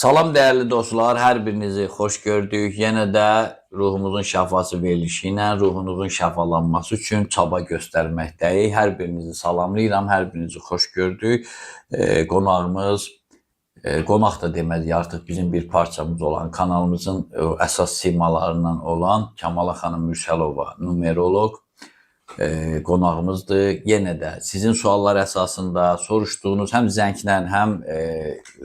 Salam dəyərli dostlar, hər birinizi xoş gördük. Yenə də ruhumuzun şəfası verilişi ilə ruhunuzun şəfalanması üçün çaba göstərməkdəyik. Hər birinizi salamlayıram, hər birinizi xoş gördük. Qonağımız, qonaq da deməliyik, artıq bizim bir parçamız olan, kanalımızın əsas simalarından olan Kəmala xanım Mürsəlova, numeroloq qonağımızdır. Yenə də sizin suallar əsasında soruşduğunuz həm zənglə, həm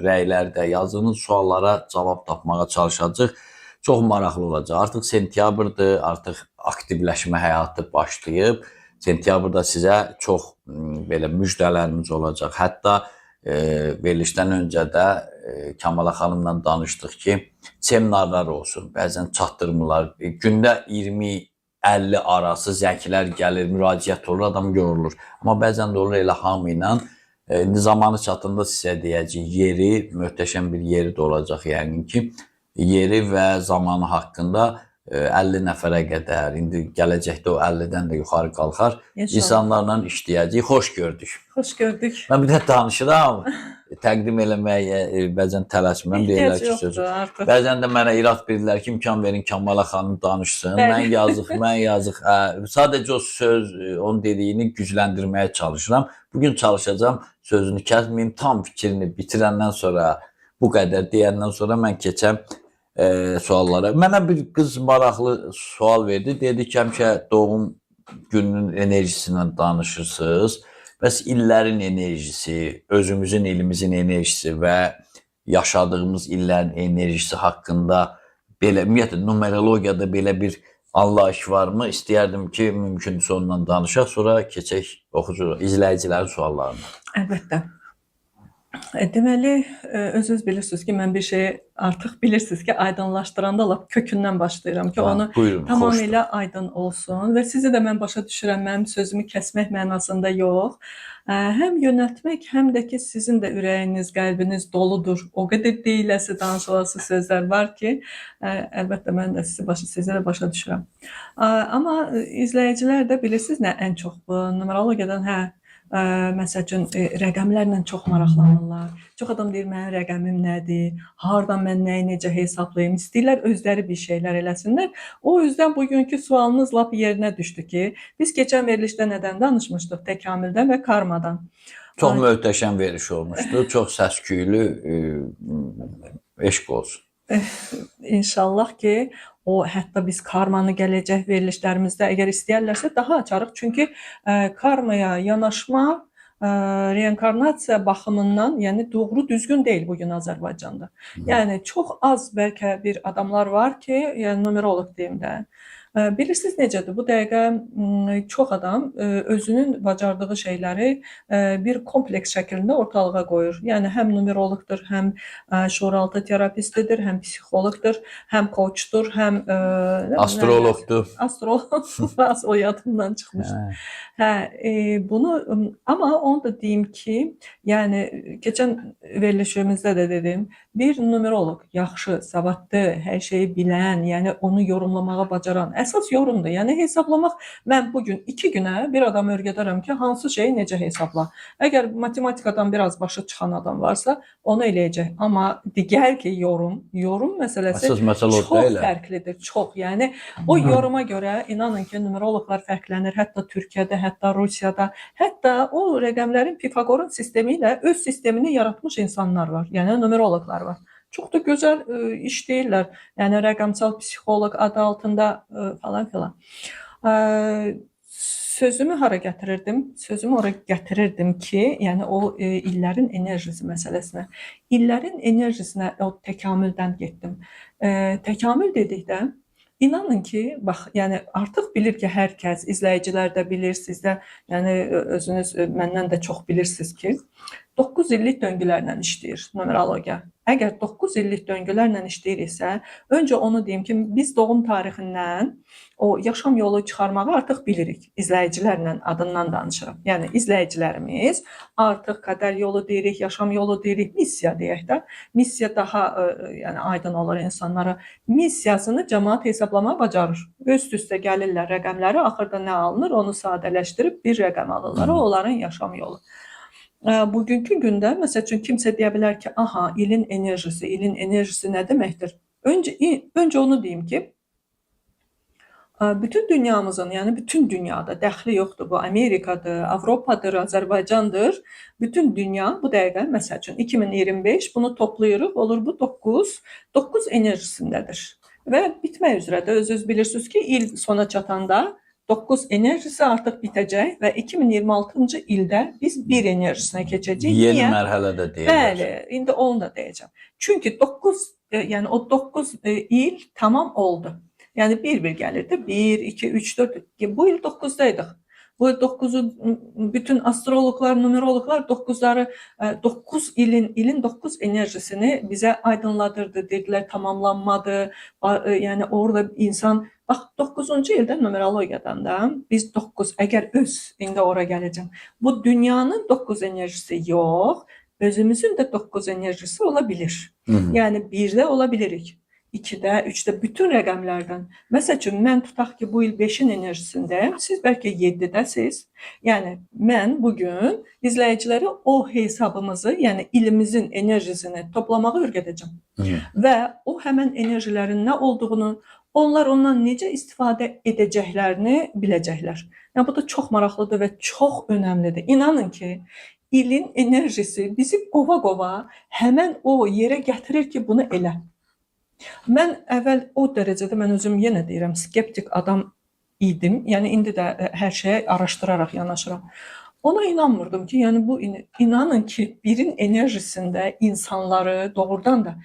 rəylərdə yazdığınız suallara cavab tapmağa çalışacağıq. Çox maraqlı olacaq. Artıq sentyabrdır, artıq aktivləşmə həyatı başlayıb. Sentyabrda sizə çox belə müjdələrimiz olacaq. Hətta verilişdən öncə də Kəmala xanımla danışdıq ki, seminarlar olsun, bəzən çatdırmırlar. Gündə 20-50 arası zənglər gəlir, müraciət olur, adam yorulur. Amma bəzən də olur elə hamı ilə. Zamanı çatında sizə deyəcək, yeri, möhtəşəm bir yeri də olacaq yəqin ki. Yeri və zamanı haqqında 50 nəfərə qədər, indi gələcəkdə o 50-dən də yuxarı qalxar. İnsanlarla işləyəcək. Xoş gördük. Xoş gördük. Mən bir də danışıram. Təqdim eləməyə bəzən tələsməm, deyirlər ki, sözü. Bəzən də mənə irad verirlər ki, imkan verin Kəmala xanım danışsın. Mən yazıq. Sadəcə o söz, onun dediyini gücləndirməyə çalışıram. Bugün çalışacağım, sözünü kəsməyim, tam fikrini bitirəndən sonra, bu qədər deyəndən sonra mən keçəm suallara. Mənə bir qız maraqlı sual verdi. Dedi ki, həmişə doğum gününün enerjisindən danışırsınız. Bəs illərin enerjisi, özümüzün ilimizin enerjisi və yaşadığımız illərin enerjisi haqqında belə, ümumiyyətlə, numerologiyada belə bir anlayış varmı? İstəyərdim ki, mümkündürsə ondan danışaq, sonra keçək izləyicilərin suallarına. Əlbəttə. Deməli, özünüz bilirsiniz ki, mən bir şeyi artıq bilirsiniz ki, aydınlaşdıranda lap kökündən başlayıram ki, onu tamamilə aydın olsun və sizi də mən başa düşürəm, mənim sözümü kəsmək mənasında yox. Həm yönətmək, həm də ki, sizin də ürəyiniz, qəlbiniz doludur. O qədər deyiləsi, danışılası sözlər var ki, əlbəttə mən də sizi də başa düşürəm. Amma izləyicilər də bilirsiniz nə ən çox bu numerologiyadan, məsəl üçün, rəqəmlərlə çox maraqlanırlar. Çox adam deyir, mənim rəqəmim nədir, hardan mən nəyi necə hesablayım, istəyirlər özləri bir şeylər eləsinlər. O yüzdən bugünkü sualınız lap yerinə düşdü ki, biz keçən verilişdə nədən danışmışdıq? Təkamüldən və karmadan. Çox möhtəşəm veriş olmuşdu, çox səs-küylü, eşq olsun. İnşallah ki, o hətta biz karmanı gələcək verilişlərimizdə əgər istəyərlərsə daha açarıq. Çünki karmaya yanaşma reinkarnasiya baxımından, yəni doğru düzgün deyil bugün Azərbaycanda. Yəni çox az bəlkə bir adamlar var ki, yəni numeroloq deyim də. Bilirsiniz necədir? Bu dəqiqə çox adam özünün bacardığı şeyləri bir kompleks şəklində ortalığa qoyur. Yəni həm numeroloqdur, həm şuuraltı terapistidir, həm psixoloqdur, həm koçdur, həm astroloqdur. Astroloq, o yadımdan çıxmışdı. Bunu, amma onu da deyim ki, yəni keçən verilişimizdə də dedim, bir numeroloq yaxşı, savadlı, hər şeyi bilən, yəni onu yorumlamağa bacaran, əsas yorumdur. Yəni hesablamaq, mən bugün 2 günə bir adam öyrədərəm ki, hansı şeyi necə hesabla. Əgər matematikadan biraz başı çıxan adam varsa, onu eləyəcək. Amma digər ki, yorum məsələsi çox fərqlidir, çox. Yəni o yoruma görə inanın ki, numeroloqlar fərqlənir. Hətta Türkiyədə, hətta Rusiyada, hətta o rəqəmlərin Pifaqorun sistemi ilə öz sistemini yaratmış insanlar var. Yəni numeroloqlar var. Çox da gözəl işləyirlər. Yəni rəqəmsal psixoloq adı altında falan filan. Sözümü hara gətirirdim? Sözümü oraya gətirirdim ki, yəni o illərin enerjisi məsələsinə. İllərin enerjisinə o təkamüldən getdim. Təkamül dedikdə İnanın ki, bax, yəni artıq bilir ki, hər kəs, izləyicilər də bilir, siz də, yəni özünüz məndən də çox bilirsiniz ki, 9 illik döngülərlə işləyir numerologiya. Əgər 9 illik döngülərlə işləyiriksə, öncə onu deyim ki, biz doğum tarixindən o yaşam yolu çıxarmağı artıq bilirik. İzləyicilərlə adından danışıram. Yəni izləyicilərimiz artıq qədər yolu deyirik, yaşam yolu deyirik, missiya deyək də. Missiya daha yəni aydın olur insanlara. Missiyasını cəmaət hesablamağı bacarır. Üst-üstə gəlirlər rəqəmləri, axırda nə alınır, onu sadələşdirib bir rəqəm alırlar. O onların yaşam yolu. Bugünkü gündə məsəl üçün kimsə deyə bilər ki, aha, ilin enerjisi nə deməkdir? Öncə onu deyim ki, bütün dünyamızın, yəni bütün dünyada dəxli yoxdur. Bu Amerikadır, Avropadır, Azərbaycandır. Bütün dünya bu dəqiqə məsəl üçün 2025 bunu toplayırıq, olur bu 9 enerjisindədir. Və bitmək üzrədir. Özünüz bilirsiniz ki, il sona çatanda 9 enerjisi artıq bitəcək və 2026-cı ildə biz 1 enerjisinə keçəcəyik. Yeni Niyə? mərhələdə deyirlər. Bəli, indi onu da deyəcəm. Çünki 9, yəni o 9 il tamam oldu. Yəni bir-bir gəlirdi. 1, 2, 3, 4. Bu il 9'daydıq. Bu il 9'u bütün astrologlar, numerologlar 9'ları 9 ilin 9 enerjisini bizə aydınladırdı. Dedilər tamamlanmadı. Yəni orada insan bax 9-cu ildə numerologiyadan da biz 9 əgər indi ora gələcəm. Bu dünyanın 9 enerjisi yox, özümüzün də 9 enerjisi ola bilir. Yəni 1-də ola bilirik. 2-də, 3-də bütün rəqəmlərdən. Məsəl üçün mən tutaq ki, bu il 5-in enerjisindəyəm, siz bəlkə 7-dəsiz. Yəni mən bugün izləyicilərə o hesabımızı, yəni ilimizin enerjisini toplamağı öyrədəcəm. Və o həmin enerjilərin nə olduğunu, onlar ondan necə istifadə edəcəklərini biləcəklər. Yəni bu da çox maraqlıdır və çox önəmlidir. İnanın ki, ilin enerjisi bizi qova-qova həmin o yerə gətirir ki, bunu elə. Mən əvvəl o dərəcədə mən özüm yenə deyirəm, skeptik adam idim. Yəni indi də hər şeyə araşdıraraq yanaşıram. Ona inanmırdım ki, yəni bu inanın ki, birin enerjisində insanları doğrudan da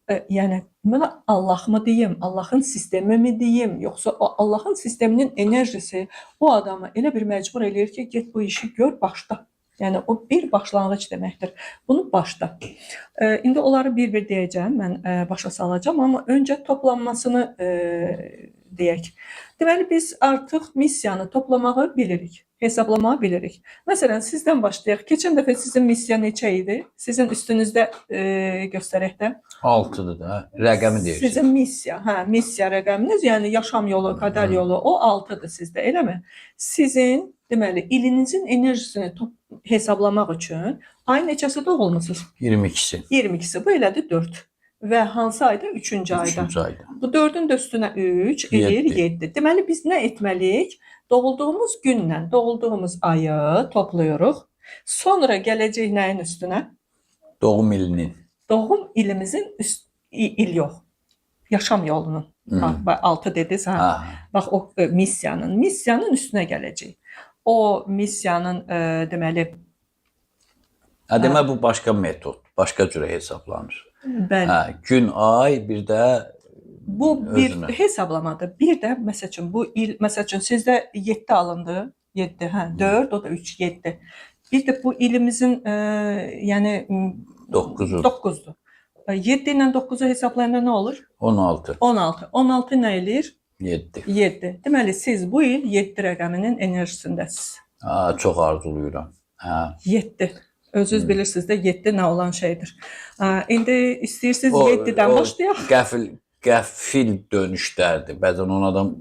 yəni mən Allah mı deyim, Allahın sistemi mi deyim, yoxsa Allahın sisteminin enerjisi o adamı elə bir məcbur eləyir ki, get bu işi gör, başla. Yəni o bir başlanğıc deməkdir. Bunu başla. İndi onları bir-bir deyəcəm, mən başa salacağım, amma öncə toplanmasını deyək. Deməli biz artıq missiyanı toplamağı bilirik, hesablamağı bilirik. Məsələn, sizdən başlayaq. Keçən dəfə sizin missiya neçə idi? Sizin üstünüzdə göstərək də. 6'dır da. Rəqəmi deyirsən. Sizin missiya rəqəminiz, yəni yaşam yolu, kader yolu o 6'dır sizdə, eləmi? Sizin deməli ilinizin enerjisini hesablamaq üçün ay neçəsi doğulmusunuz? 22'si. 22'si. Bu elədir 4. Və hansı ayda? 3-cü ayda. 3-cü ayda. Bu 4'ün də üstünə 3 edir 7. Deməli biz nə etməliyik? Doğulduğumuz gündən doğulduğumuz ayı toplayırıq. Sonra gələcək nəyin üstünə? Doğum ilinin. Doğum ilimizin il yox. Yaşam yolunun. 6 dediniz ha. Bax o missiyanın üstünə gələcək. O missiyanın deməli Demək bu başqa metod, başqa cürə hesablanır. Bəli. Gün, ay, bir də bu bir hesablamadır. Bir də məsəl üçün bu il məsəl üçün sizdə 7 alındı. 7, 4, o da 3, 7. Bir də bu ilimizin yəni 9'dur. 7 ilə 9'u hesablayanda nə olur? 16. 16. 16 nə eləyir? 7. 7. Deməli siz bu il 7 rəqəminin enerjisindəsiniz. Çox arzulayıram. 7. Özünüz bilirsiniz də 7 nə olan şeydir. İndi istəyirsiniz 7-dən başlayaq. Qəfil dönüşlərdir. Bəzən ona adam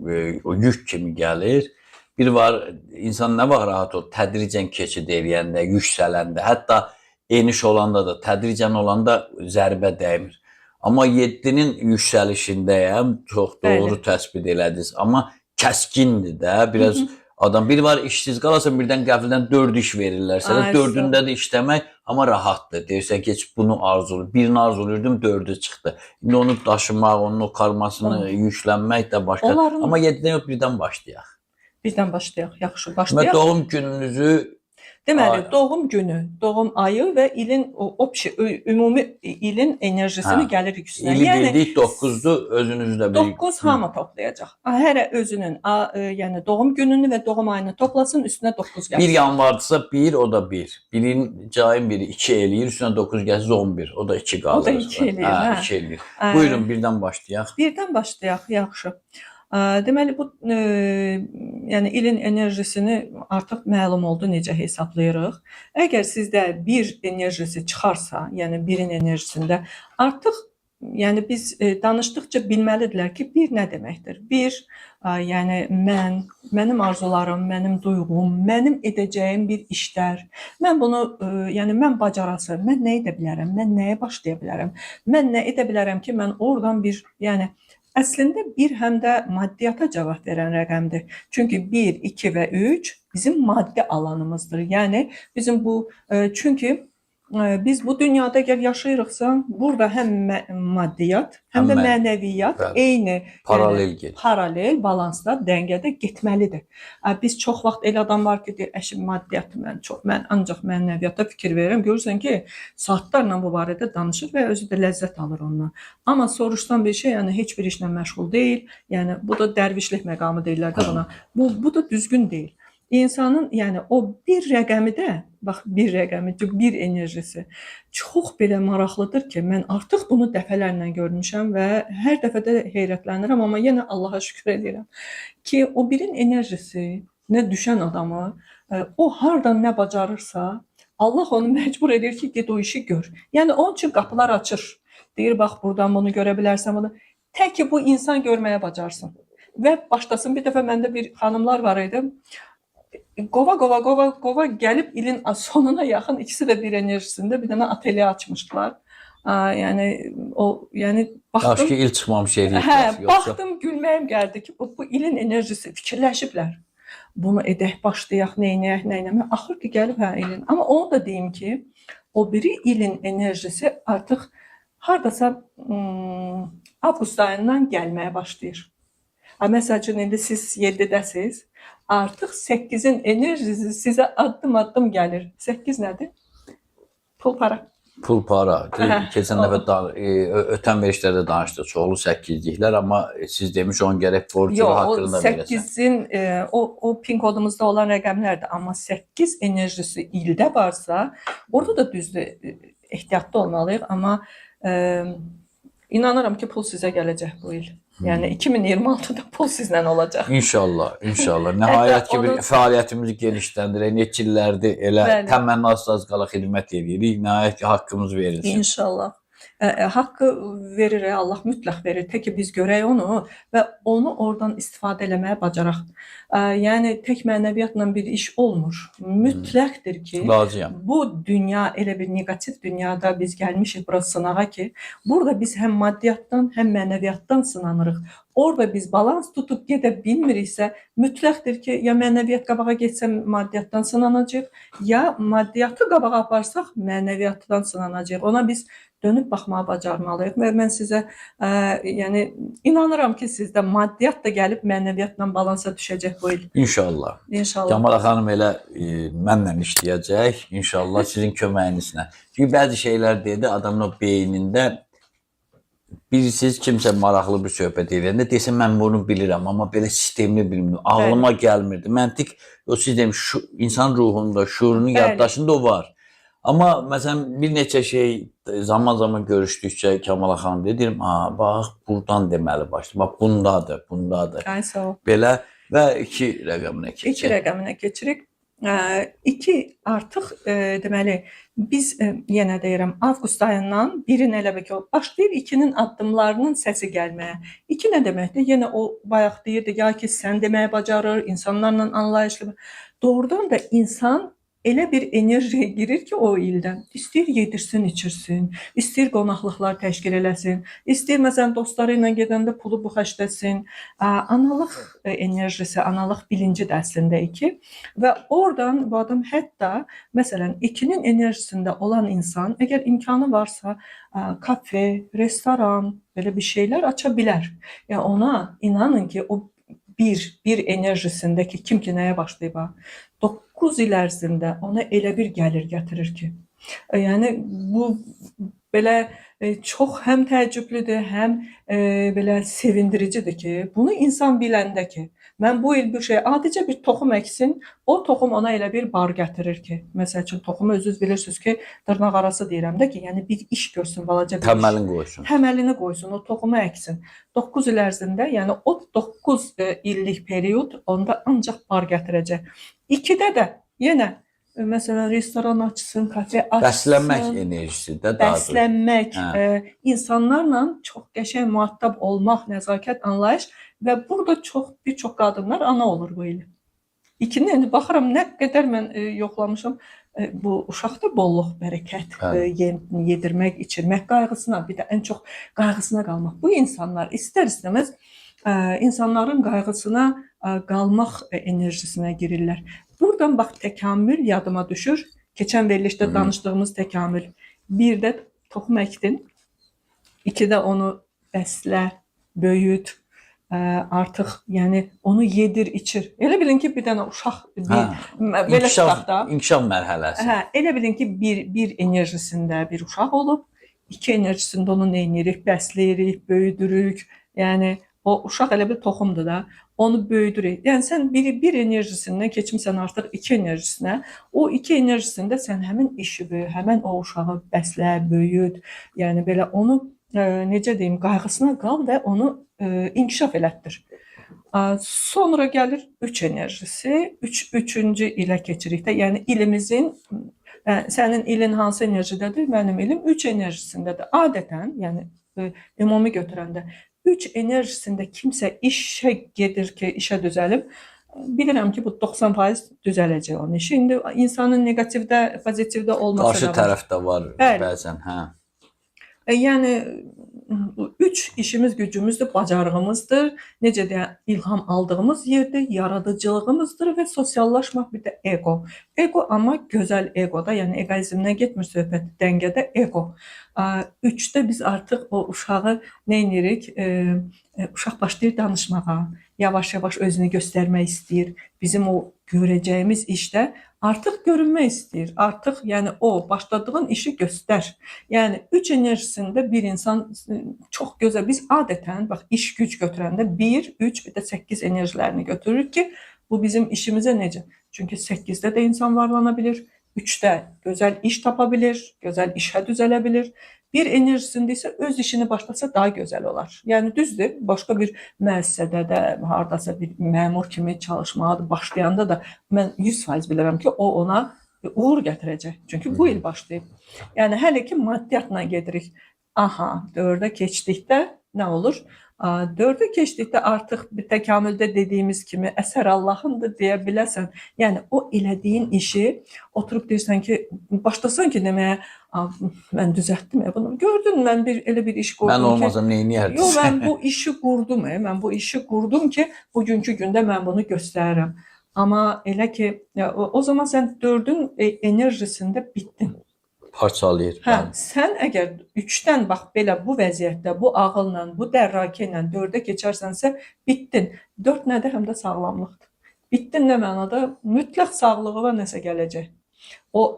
o yük kimi gəlir. Bir var, insan nə vaxt rahat ol, tədricən keçid eləyəndə, yüksələndə, hətta eniş olanda da, tədricən olanda zərbə dəymir. Amma 7-nin yüksəlişindəyəm, çox doğru təsbit elədiniz. Amma kəskindir də, biraz adam. Bir var, işsiz qalarsan, birdən qəfildən 4 iş verirlər sənə. 4'ündə də işləmək, amma rahatdır. Deyirsən ki, bunu arzulayır. Birini arzulayırdım, 4'ü çıxdı. İndi onu daşımaq, onun o karmasını yüklənmək də başqa. Amma 7'dən yox, birdən başlayaq. Birdən başlayaq, yaxşı başlayaq. Və doğum gününüzü... Deməli, doğum günü, doğum ayı və ilin ümumi ilin enerjisini gəlirik üstünə. İli bildik 9'dur, özünüzdə bilik. 9 hamı toplayacaq. Hərə özünün yəni doğum gününü və doğum ayını toplasın, üstünə 9 gəlsin. 1 yanvardırsa 1, o da 1. Cayın biri 2 eləyir, üstünə 9 gəlsin 11. O da 2 qalır. O da 2 eləyir. 2 eləyir. Buyurun, birdən başlayaq. Birdən başlayaq, yaxşı. Deməli bu yəni ilin enerjisini artıq məlum oldu necə hesablayırıq. Əgər sizdə bir enerjisi çıxarsa, yəni birin enerjisində artıq yəni biz danışdıqca bilməlidirlər ki, bir nə deməkdir? Bir, yəni mənim arzularım, mənim duyğum, mənim edəcəyim bir işlər. Mən bunu, yəni mən bacarasam, mən nə edə bilərəm? Mən nəyə başlaya bilərəm? Mən nə edə bilərəm ki, mən oradan bir, yəni əslində bir həm də maddiyyata cavab verən rəqəmdir. Çünki 1, 2 və 3 bizim maddi alanımızdır. Yəni bizim bu çünki biz bu dünyada əgər yaşayırıqsa, burada həm maddiyyat, həm də mənəviyyat bəli, eyni, paralel gedir. Paralel, balansda, dəngədə getməlidir. Biz çox vaxt elə adam var ki, deyir, əşim maddiyyat mən ancaq mənəviyyata fikir verirəm. Görürsən ki, saatlarla bu barədə danışır və özü də ləzzət alır ondan. Amma soruşsan bir şey, yəni heç bir işlə məşğul deyil. Yəni bu da dərvişlik məqamı deyirlər də buna. Bu da düzgün deyil. İnsanın, yəni o bir rəqəmi də, bax bir rəqəmi, bir enerjisi çox belə maraqlıdır ki, mən artıq bunu dəfələrlə görmüşəm və hər dəfə də heyrətlənirəm, amma yenə Allaha şükür edirəm ki, o birin enerjisi nə düşən adamı, o hardan nə bacarırsa, Allah onu məcbur edir ki, get o işi gör. Yəni onun üçün qapılar açır. Deyir, bax buradan bunu görə bilərsən bunu. Tək ki bu insan görməyə bacarsın. Və başlasın, bir dəfə məndə bir xanımlar var idi. Qova gəlib ilin sonuna yaxın ikisi də bir enerjisində bir dənə ateliye açmışdılar. Yəni baxdım. Yaxşı ki il çıxmamış eləyiblər. Hə, baxdım gülməyim gəldi ki, bu ilin enerjisi fikirləşiblər. Bunu edək, başlayaq, neynəyək, neynəmək. Axır ki gəlib hə ilin. Amma onu da deyim ki, o biri ilin enerjisi artıq hardasa avqust ayından gəlməyə başlayır. Məsəl üçün indi siz 7-dəsiz, artıq 8-in enerjisi sizə addım-addım gəlir. 8 nədir? Pul para. Pul para. Keçən dəfə ötən verişlərdə danışdıq. Çoxlu 8-liklər, amma siz demiş onun gərək borcu haqqında verəsən. Yox, 8-in o pin kodumuzda olan rəqəmlərdir. Amma 8 enerjisi ildə varsa, orada da düzdür, ehtiyatlı olmalıyıq. Amma inanıram ki, pul sizə gələcək bu il. Yəni 2026-da pul sizlə olacaq. İnşallah, inşallah. Nəhayət ki, bir fəaliyyətimizi genişləndirək. Neçə illərdir elə təmənnasız qala xidmət edirik. Nəhayət ki, haqqımız verilsin. İnşallah. Haqqı verir, Allah mütləq verir. Tək ki biz görək onu və onu oradan istifadə eləməyə bacaraq. Yəni tək mənəviyyatla bir iş olmur. Mütləqdir ki, bu dünya elə bir negativ dünyada biz gəlmişik bura sınağa ki, burada biz həm maddiyyatdan, həm mənəviyyatdan sınanırıq. Orada biz balans tutub gedə bilmiriksə, mütləqdir ki, ya mənəviyyat qabağa getsə maddiyyatdan sınanacaq, ya maddiyyatı qabağa aparsaq mənəviyyatdan sınanacaq. Ona biz dönüb baxmağa bacarmalıyıq və mən sizə yəni inanıram ki, sizdə maddiyyat da gəlib mənəviyyatla balansa düşəcək bu il. İnşallah. İnşallah. Kamala xanım elə mənlə işləyəcək, inşallah sizin köməyinizlə. Çünki bəzi şeylər dedi, adamın o beynində bilirsiniz, kimsə maraqlı bir söhbət edəndə desə mən bunu bilirəm, amma belə sistemli bilmirəm, ağlıma gəlmirdi. Məntiq, o siz demiş, insan ruhunda, şuurunun yaddaşında o var. Amma məsələn bir neçə şey zaman görüşdükcə Kamala xanım deyirəm, bax buradan deməli başlayır. Bax bundadır. Ay sağ ol. Belə və 2 rəqəminə keçirik. 2 rəqəminə keçirik. 2 artıq deməli biz yenə deyirəm avqust ayından 1-in elə bir ki başlayır 2-nin addımlarının səsi gəlməyə. 2 nə deməkdir? Yenə o bayaq deyirdi ya ki sən deməyə bacarır, insanlarla anlayışlı. Doğrudan da insan elə bir enerjiyə girir ki o ildən. İstəyir yedirsin, içirsin, istəyir qonaqlıqlar təşkil eləsin, istəyir məsələn dostları ilə gedəndə pulu bu xərcləsin. Analıq enerjisi, analıq bilinci də əslində 2 və oradan bu adam hətta məsələn 2-nin enerjisində olan insan əgər imkanı varsa kafe, restoran belə bir şeylər aça bilər. Yəni ona inanın ki o bir enerjisindəki kim ki nəyə başlayıb 9 il ərzində ona elə bir gəlir gətirir ki. Yəni bu belə çox həm təəccüblüdür, həm belə sevindiricidir ki, bunu insan biləndə ki, mən bu il bir şey, adicə bir toxum əksin, o toxum ona elə bir bar gətirir ki, məsəl üçün toxumu özünüz bilirsiniz ki, dırnaq arası deyirəm də ki, yəni bir iş görsün, balaca bir təməlini qoysun. Təməlini qoysun, o toxumu əksin. 9 il ərzində, yəni o 9 illik period onda ancaq bar gətirəcək. 2-də də yenə məsələn, restoran açsın, kafe açsın. Bəslənmək enerjisi də daha doğrusu. Bəslənmək, Hə. insanlarla çox qəşəng mühattab olmaq, nəzakət, anlayış və burada bir çox qadınlar ana olur bu il. İkinin indi baxıram nə qədər mən yoxlamışam. Bu uşaqda bolluq, bərəkət, yedirmək, içirmək qayğısına, bir də ən çox qayğısına qalmaq. Bu insanlar istər-istəməz insanların qayğısına qalmaq enerjisinə girirlər. Buradan bax təkamül yadıma düşür. Keçən verilişdə danışdığımız təkamül. Bir də toxum əkdin. İki də onu bəslə, böyüt. Artıq yəni onu yedir, içir. Elə bilin ki, bir dənə uşaq belə tutaq da. İnkişaf mərhələsi. Hə, elə bilin ki, bir enerjisində bir uşaq olub, iki enerjisində onu nə edirik? Bəsləyirik, böyüdürük. Yəni o uşaq elə bir toxumdur da. Onu böyüdürük. Yəni sən bir enerjisindən keçmisən artıq iki enerjisinə. O iki enerjisində sən həmin işi böyü, həmin o uşağı bəslə, böyüt. Yəni belə onu necə deyim, qayğısına qal və onu inkişaf elətdir. Sonra gəlir 3 enerjisi. Üçüncü ilə keçirik də. Yəni ilimizin, sənin ilin hansı enerjidədir? Mənim ilim 3 enerjisindədir. Adətən, yəni ümumi götürəndə 3 enerjisində kimsə işə gedir ki, işə düzəlib, bilirəm ki, bu 90% düzələcək onun işi. İndi insanın negativdə, pozitivdə olması da var. Qarşı tərəfdə var bəzən, hə. Yəni 3 işimiz, gücümüzdür, bacarığımızdır. Necə deyək, ilham aldığımız yerdir, yaradıcılığımızdır və sosiallaşmaq, bir də ego. Ego amma gözəl egoda, yəni egoizmdən getmir söhbət, dəngədə ego. 3-də biz artıq o uşağı nə edirik? Uşaq başlayır danışmağa, yavaş-yavaş özünü göstərmək istəyir. Bizim o görəcəyimiz işdə artıq görünmək istəyir. Artıq yəni o başladığın işi göstər. Yəni 3 enerjisində bir insan çox gözəl. Biz adətən bax iş güc götürəndə 1, 3 bir də 8 enerjilərini götürürük ki, bu bizim işimizə necə? Çünki 8-də də insan varlana bilir, 3-də gözəl iş tapa bilir, gözəl işə düzələ bilir. Bir enerjisində isə öz işini başlasa daha gözəl olar. Yəni düzdür, başqa bir müəssisədə də, hardasa bir məmur kimi çalışmağa başlayanda da mən 100% bilirəm ki, o ona uğur gətirəcək. Çünki bu il başlayıb. Yəni hələ ki maddiyyatla gedirik. Aha, 4-ə keçdikdə nə olur? 4-ə keçdikdə artıq bir təkamüldə dediyimiz kimi əsər Allahındır deyə biləsən. Yəni o elədiyin işi oturub deyirsən ki, başlasan ki deməyə, mən düzəltdim bunu. Gördün, mən elə bir iş qurdum ki, mən olmasam nə edərdim? Yox, mən bu işi qurdum. Mən bu işi qurdum ki, bugünkü gündə mən bunu göstərirəm. Amma elə ki, o zaman sən 4-ün enerjisində bitdin. Parçalayır. Hə, sən əgər 3-dən bax belə bu vəziyyətdə, bu ağılla, bu dərrakə ilə 4-ə keçərsənsə, bitdin. 4 nədir? Həm də sağlamlıqdır. Bitdin nə mənada? Mütləq sağlığa nəsə gələcək.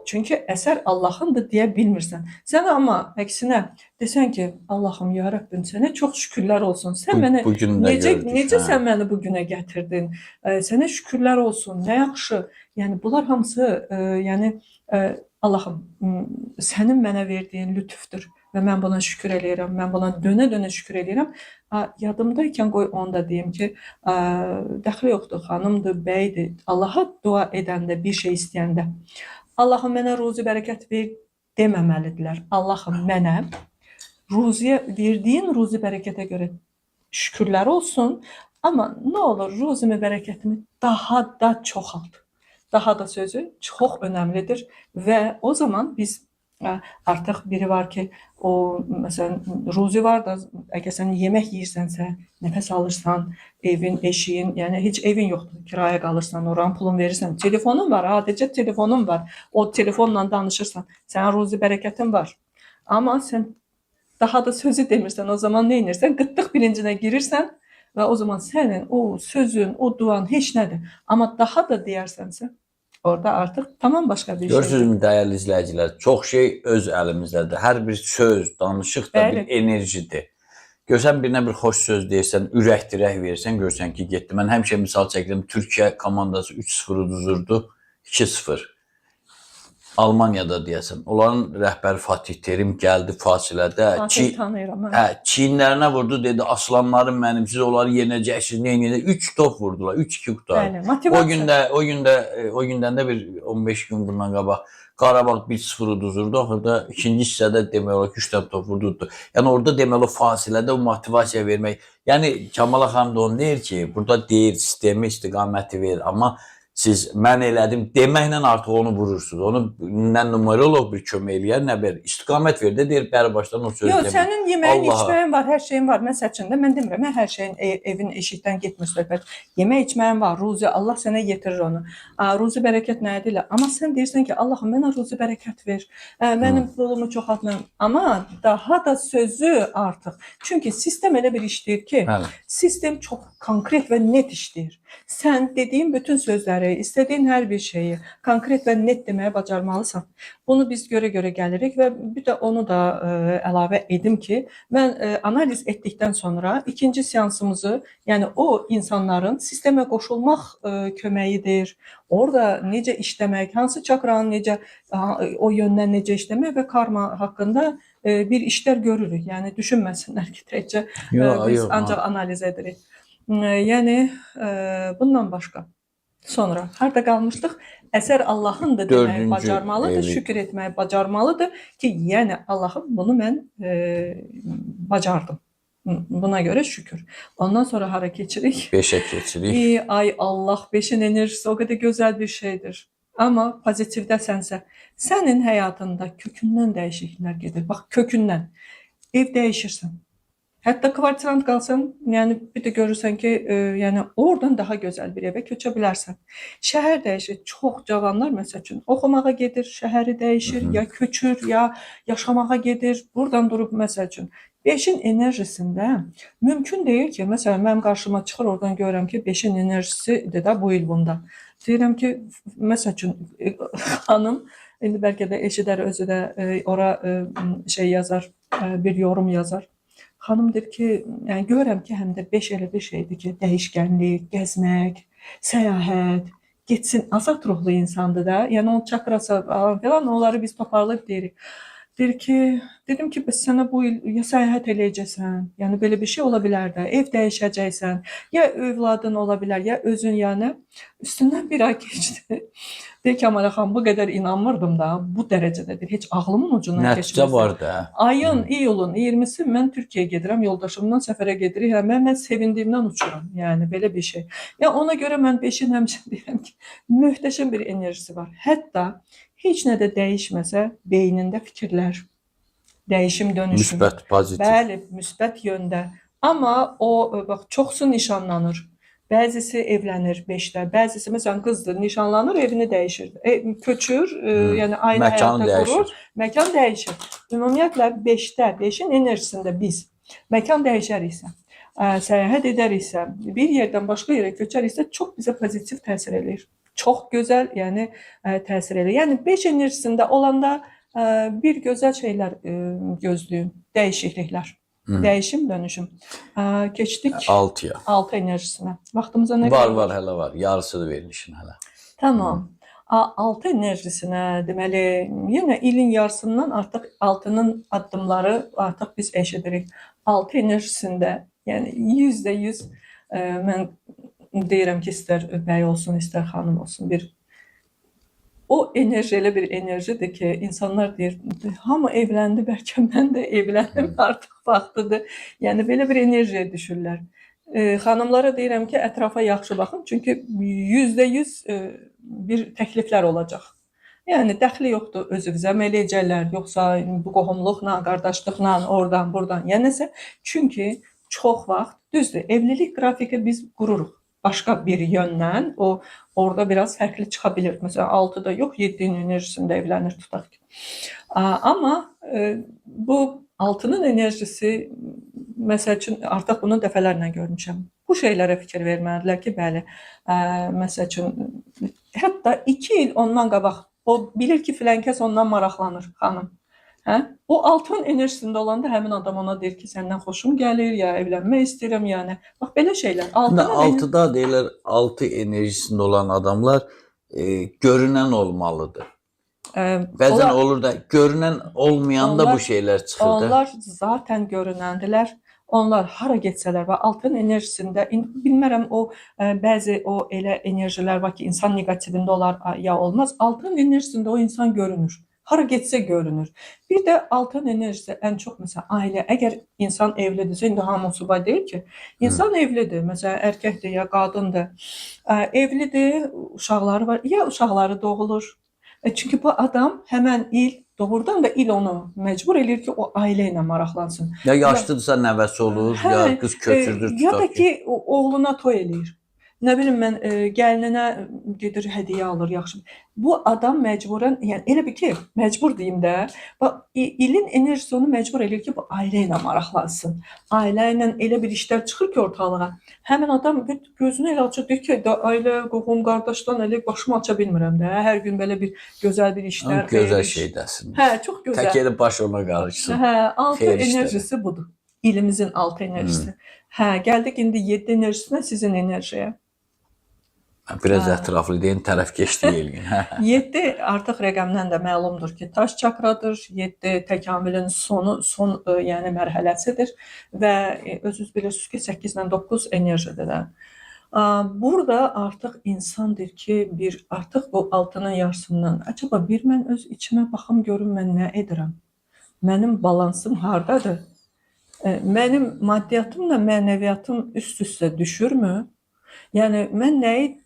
Çünki əsər Allahındır deyə bilmirsən. Sən amma əksinə desən ki, Allahım, ya Rəbbim, sənə çox şükürlər olsun. Sən mənə necə sən məni bu günə gətirdin? Sənə şükürlər olsun. Nə yaxşı. Yəni bunlar hamısı yəni Allahım, sənin mənə verdiyin lütfdür və mən buna şükür eləyirəm. Mən buna dönə-dönə şükür eləyirəm. Yadımdaykən qoy onu da deyim ki, dəxli yoxdur, xanımdır, bəydir. Allaha dua edəndə, bir şey istəyəndə, Allahım mənə ruzi bərəkət ver deməməlidirlər. Allahım mənə verdiyin ruzi bərəkətə görə şükürlər olsun, amma nə olur ruzimi bərəkətimi daha da çoxalt. Daha da sözü çox önəmlidir və o zaman biz artıq biri var ki, o məsələn ruzi var da, əgər sən yemək yeyirsənsə, nəfəs alırsan, evin, eşiyin, yəni heç evin yoxdur, kiraya qalırsan, oranın pulun verirsən, telefonun var, adicə telefonun var, o telefonla danışırsan, sənin ruzi bərəkətin var. Amma sən daha da sözü demirsən, o zaman nə edirsən? Qıtlıq bilincinə girirsən və o zaman sənin o sözün, o duan heç nədir. Amma daha da deyərsənsə, orada artıq tamam başqa bir şeydir. Görürsünüzmü dəyərli izləyicilər, çox şey öz əlimizdədir. Hər bir söz, danışıq da bir enerjidir. Görsən birinə bir xoş söz deyirsən, ürək-dirək verirsən, görsən ki, getdi. Mən həmişə misal çəkdim, Türkiyə komandası 3-0 uduzurdu, 2-0. Almaniyada deyəsən. Onların rəhbəri Fatih Terim gəldi fasilədə. Fatih tanıyıram. Çiyinlərinə vurdu, dedi aslanlarım mənim, siz onları yenəcəksiniz, neynəyəcəksiniz. 3 top vurdular, 3-2 qutardı. Bəli, motivasiya. O gündən də bir 15 gün bundan qabaq Qarabağ 1-0 uduzurdu. Axırda ikinci hissədə demək olar ki 3 dənə top vurdu. Yəni orada demək olar fasilədə o motivasiya vermək. Yəni Kamala xanım da onu deyir ki, burada deyir sistemi, istiqaməti verir, amma siz mən elədim deməklə artıq onu vurursunuz. Onu nə numerolog bir kömək eləyər, nə bir istiqamət verir də deyir bəri başdan o sözü Yox, demir. sənin yeməyin, Allaha. içməyin var, hər şeyin var. Məsəl üçün də mən demirəm, hər şeyin evin eşikdən getmir söhbət. Yemək, içməyin var, ruzi, Allah sənə yetirir onu. Ruzi bərəkət nə edirlər? Amma sən deyirsən ki, Allahım mənə ruzi bərəkət ver. Mənim pulumu çoxaltma. Amma daha da sözü artıq. Çünki sistem elə bir işləyir ki, Bəli. sistem çox konkret və net işləyir. Sən dediyin bütün sözləri, istədiyin hər bir şeyi konkret və net deməyə bacarmalısan. Bunu biz görə-görə gəlirik və bir də onu da əlavə edim ki, mən analiz etdikdən sonra ikinci seansımızı, yəni o insanların sistemə qoşulmaq köməyidir. Orada necə işləmək, hansı çakranın necə o yöndən necə işləmək və karma haqqında bir işlər görürük. Yəni düşünməsinlər ki, təkcə biz ancaq analiz edirik. Yəni bundan başqa. Sonra harda qalmışdıq? Əsər Allahındır deməyi bacarmalıdır, şükür etməyi bacarmalıdır ki, yəni Allahım bunu mən bacardım. Buna görə şükür. Ondan sonra hara keçirik? 5-ə keçirik. Ay Allah, 5-in enerjisi o qədər gözəl bir şeydir. Amma pozitivdəsənsə, sənin həyatında kökündən dəyişikliklər gedir. Bax, kökündən. Ev dəyişirsən. Hətta kvartirant qalsan, yəni bir də görürsən ki, yəni oradan daha gözəl bir evə köçə bilərsən. Şəhər dəyişir. Çox cavanlar məsəl üçün oxumağa gedir, şəhəri dəyişir, ya köçür, ya yaşamağa gedir. Buradan durub məsəl üçün 5-in enerjisində mümkün deyil ki, məsələn mənim qarşıma çıxır, oradan görürəm ki, 5-in enerjisidir də bu il bunda. Deyirəm ki, məsəl üçün xanım indi bəlkə də eşidər, özü də ora şey yazar, bir yorum yazar. Xanım deyir ki, yəni görürəm ki, həm də 5 elə bir şeydir ki, dəyişkənlik, gəzmək, səyahət, getsin, azad ruhlu insandır da. Yəni onun çakrası falan, onları biz toparlayıb deyirik. Deyir ki, dedim ki, bəs sənə bu il ya səyahət eləyəcəksən, yəni belə bir şey ola bilər də, ev dəyişəcəksən, ya övladın ola bilər, ya özün, yəni üstündən bir ay keçdi. Deyir ki, Amala xanım, bu qədər inanmırdım da, bu dərəcədədir, heç ağlımın ucundan keçməzdi. Nəticə var da. Ayın, iyulun 20-si mən Türkiyəyə gedirəm, yoldaşımla səfərə gedirik, mən sevindiyimdən uçuram, yəni belə bir şey. Yəni ona görə mən 5-in həmçinin deyirəm ki, möhtəşəm bir enerjisi var. Hətta heç nə də dəyişməsə, beynində fikirlər, dəyişim, dönüşüm. Müsbət, pozitiv. Bəli, müsbət yöndə. Amma o, bax, çoxsu nişanlanır. Bəzisi evlənir 5-də, bəzisi məsələn qızdır, nişanlanır, evini dəyişir. Köçür, yəni aynı həyatda qurur, məkan dəyişir. Ümumiyyətlə 5-də, 5-in enerjisində biz məkan dəyişəriksə, səyahət edəriksə, bir yerdən başqa yerə köçəriksə, çox bizə pozitiv təsir eləyir. Çox gözəl, yəni təsir eləyir. Yəni 5 enerjisində olanda bir gözəl şeylər gözləyin, dəyişikliklər. Dəyişim, dönüşüm. Keçdik 6-ya. 6 enerjisinə. Vaxtımıza nə qədər? Var, hələ var. Yarısını verilişin hələ. Tamam. 6 enerjisinə, deməli, yenə ilin yarısından artıq 6-nın addımları artıq biz eşidirik. 6 enerjisində, yəni 100% mən deyirəm ki, istər bəy olsun, istər xanım olsun, o enerji elə bir enerjidir ki, insanlar deyir, hamı evləndi, bəlkə mən də evlənim, artıq vaxtıdır. Yəni, belə bir enerjiyə düşürlər. Xanımlara deyirəm ki, ətrafa yaxşı baxın, çünki 100% bir təkliflər olacaq. Yəni, dəxli yoxdur, özünüzə eləyəcəklər, yoxsa bu qohumluqla, qardaşlıqla, oradan, buradan, yəni nəsə. Çünki çox vaxt, düzdür, evlilik qrafiki biz qururuq. Başqa bir yöndən o orada biraz fərqli çıxa bilir. Məsələn, 6-da yox, 7-nin enerjisində evlənir tutaq ki. Amma bu 6-nın enerjisi, məsəl üçün, artıq bunu dəfələrlə görmüşəm. Bu şeylərə fikir verməlidirlər ki, bəli, məsəl üçün, hətta 2 il ondan qabaq, o bilir ki, filənkəs ondan maraqlanır, xanım. Hə? O 6-nın enerjisində olanda həmin adam ona deyir ki, səndən xoşum gəlir, ya evlənmək istəyirəm, yəni. Bax, belə şeylər. 6-da deyirlər, 6 enerjisində olan adamlar görünən olmalıdır. Bəzən Onlar olur da görünən olmayan da bu onlar şeylər çıxır da. onlar zaten görünəndilər. Onlar hara getsələr və altın enerjisində bilmərəm o bəzi o elə enerjilər var ki, insan neqativində olar ya olmaz. Altın enerjisində o insan görünür. Hara getsə görünür. Bir də altın enerjisi ən çox məsələn ailə. Əgər insan evlidirsə, indi hamı subay deyir ki, insan evlidir. Məsələn, erkəkdir ya qadındır. Evlidir, uşaqları var. Ya uşaqları doğulur. Çünki bu adam həmən il doğrudan da il onu məcbur eləyir ki, o ailə ilə maraqlansın. Ya yaşlıdırsa nəvəsi olur, ya qız köçürdür, Ya da tutaq ki. ki oğluna toy eləyir. Nə bilim mən gəlinə gedir hədiyyə alır, yaxşı. Bu adam məcburən, yəni elə bir ki, məcbur deyim də, bax ilin enerjisi onu məcbur eləyir ki, bu ailə ilə maraqlansın. Ailə ilə elə bir işlər çıxır ki ortalığa. Həmin adam gözünü elə açır, deyir ki, ailə, qohum, qardaşdan elə başımı aça bilmirəm də. Hər gün belə bir gözəl bir işlər, Gözəl şeydəsin. Hə, çox gözəl. Tək elə baş ona qarışsın. Hə, altı Xeyir işləri. enerjisi budur. İlimizin altı enerjisi. Hə, gəldik indi 7 enerjisinə, sizin enerjiyə. Biraz ətraflı deyin, tərəf keçdi eləyin. 7 artıq rəqəmdən də məlumdur ki, daş çakradır. 7 təkamülün son yəni mərhələsidir və özünüz bilirsiniz ki, 8 ilə 9 enerjidir də. Burada artıq insan deyir ki, artıq o altının yarısından, acaba bir mən öz içimə baxım görüm mən nə edirəm? Mənim balansım hardadır? Mənim maddiyyatımla mənəviyyatım üst-üstə düşürmü? Yəni mən nəyi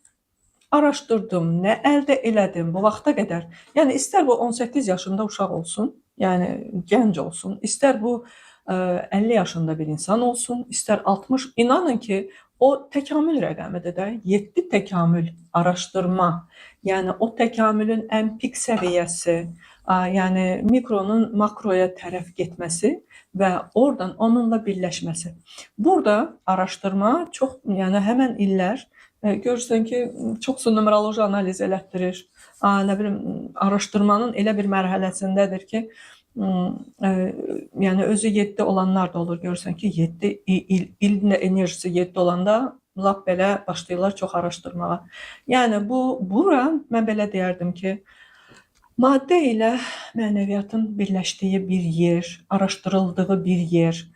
araşdırdım, nə əldə elədim bu vaxta qədər. Yəni istər bu 18 yaşında uşaq olsun, yəni gənc olsun, istər bu 50 yaşında bir insan olsun, istər 60, inanın ki, o təkamül rəqəmidir də. 7 təkamül, araşdırma, yəni o təkamülün ən pik səviyyəsi, yəni mikronun makroya tərəf getməsi və oradan onunla birləşməsi. Burada araşdırma çox, yəni həmən illər görürsən ki, çox numeroloji analiz elətdirir. Nə bilim, araşdırmanın elə bir mərhələsindədir ki, yəni özü 7 olanlar da olur. Görürsən ki, 7 ilin enerjisi 7 olanda lap belə başlayırlar çox araşdırmağa. Yəni bura mən belə deyərdim ki, maddə ilə mənəviyyatın birləşdiyi bir yer, araşdırıldığı bir yer.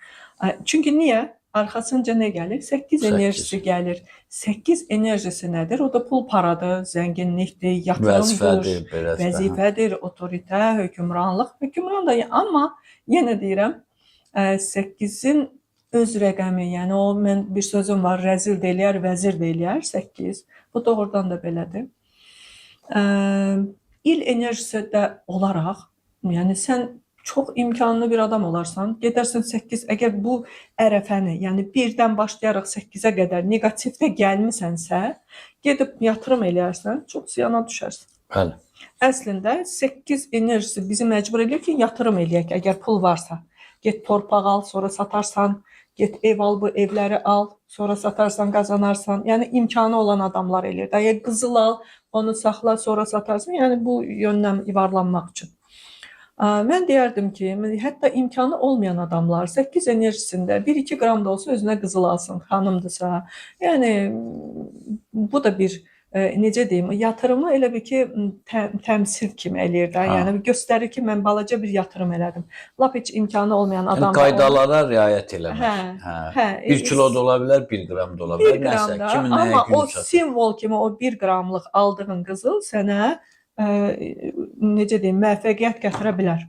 Çünki niyə? Arxasınca nə gəlir? 8 enerjisi gəlir. 8 enerjisi nədir? O da pul paradır, zənginlikdir, yatırımdır, vəzifədir, otoritə, hökmranlıq. Hökmran da, amma yenə deyirəm, 8-in öz rəqəmi, yəni o mən bir sözüm var, rəzil deyilər, vəzir deyilər, 8. Bu doğrudan da belədir. İl enerjisi də olaraq, yəni sən çox imkanlı bir adam olarsan, gedərsən 8, əgər bu ərəfəni, yəni 1-dən başlayaraq 8-ə qədər neqativdə gəlmisənsə, gedib yatırım eləyərsən, çox ziyana düşərsən. Bəli. Əslində 8 enerjisi bizi məcbur edir ki, yatırım eləyək, əgər pul varsa. Get torpaq al, sonra satarsan, get ev al, bu evləri al, sonra satarsan, qazanarsan. Yəni imkanı olan adamlar eləyir. Əgər qızıl al, onu saxla, sonra satarsan, yəni bu yöndən yuvarlanmaq üçün. Mən deyərdim ki, hətta imkanı olmayan adamlar 8 enerjisində 1-2 qram da olsa özünə qızıl alsın, xanımdırsa. Yəni bu da bir necə deyim, yatırımı elə bir ki təmsil kimi eləyir də. Yəni göstərir ki, mən balaca bir yatırım elədim. Lap heç imkanı olmayan adam da qaydalara riayət eləmək. Hə. 1 kilo da ola bilər, 1 qram da ola bilər. 1 qram da, amma o simvol kimi o 1 qramlıq aldığın qızıl sənə necə deyim, müvəffəqiyyət gətirə bilər.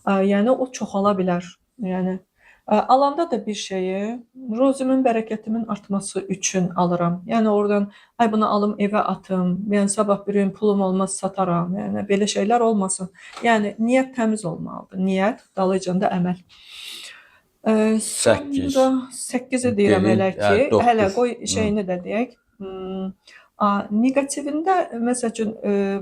Yəni o çoxala bilər. Yəni alanda da bir şeyi ruzimin, bərəkətimin artması üçün alıram. Yəni oradan ay bunu alım evə atım. Yəni sabah bir gün pulum olmaz sataram. Yəni belə şeylər olmasın. Yəni niyyət təmiz olmalıdır. Niyyət dalıcında əməl. 8-i deyirəm elə ki, hələ qoy şeyini də deyək. Negativində, məsəl üçün,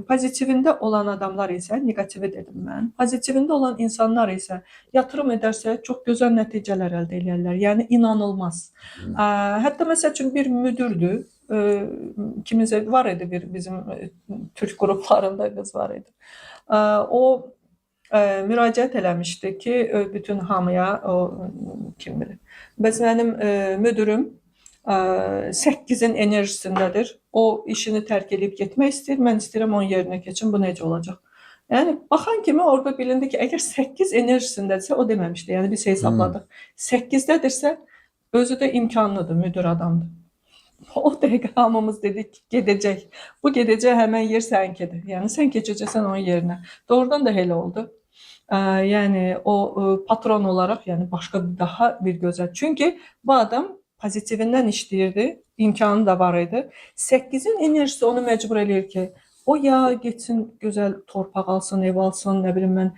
pozitivində olan adamlar isə, negativi dedim mən, pozitivində olan insanlar isə yatırım edərsə çox gözəl nəticələr əldə edirlər. Yəni inanılmaz. Hətta məsəl üçün bir müdürdür, kimizə var idi bizim Türk qruplarında qız var idi. O müraciət eləmişdi ki, bütün hamıya, kim bilir. Bəs mənim müdürüm 8-in enerjisindədir. O işini tərk edib getmək istəyir. Mən istəyirəm onun yerinə keçim. Bu necə olacaq? Yəni baxan kimi orada bilindi ki, əgər 8 enerjisindədirsə, o deməmişdi. Yəni biz hesabladıq. 8-dədirsə, özü də imkanlıdır, müdür adamdır. O dəqiqə hamımız dedik ki, gedəcək. Bu gedəcək həmən yer səninkidir. Yəni sən keçəcəksən onun yerinə. Doğrudan da elə oldu. Yəni o patron olaraq, yəni başqa daha bir gözəl. Çünki bu adam pozitivindən işləyirdi, imkanı da var idi. 8-in enerjisi onu məcbur eləyir ki, o ya getsin gözəl torpaq alsın, ev alsın, nə bilim mən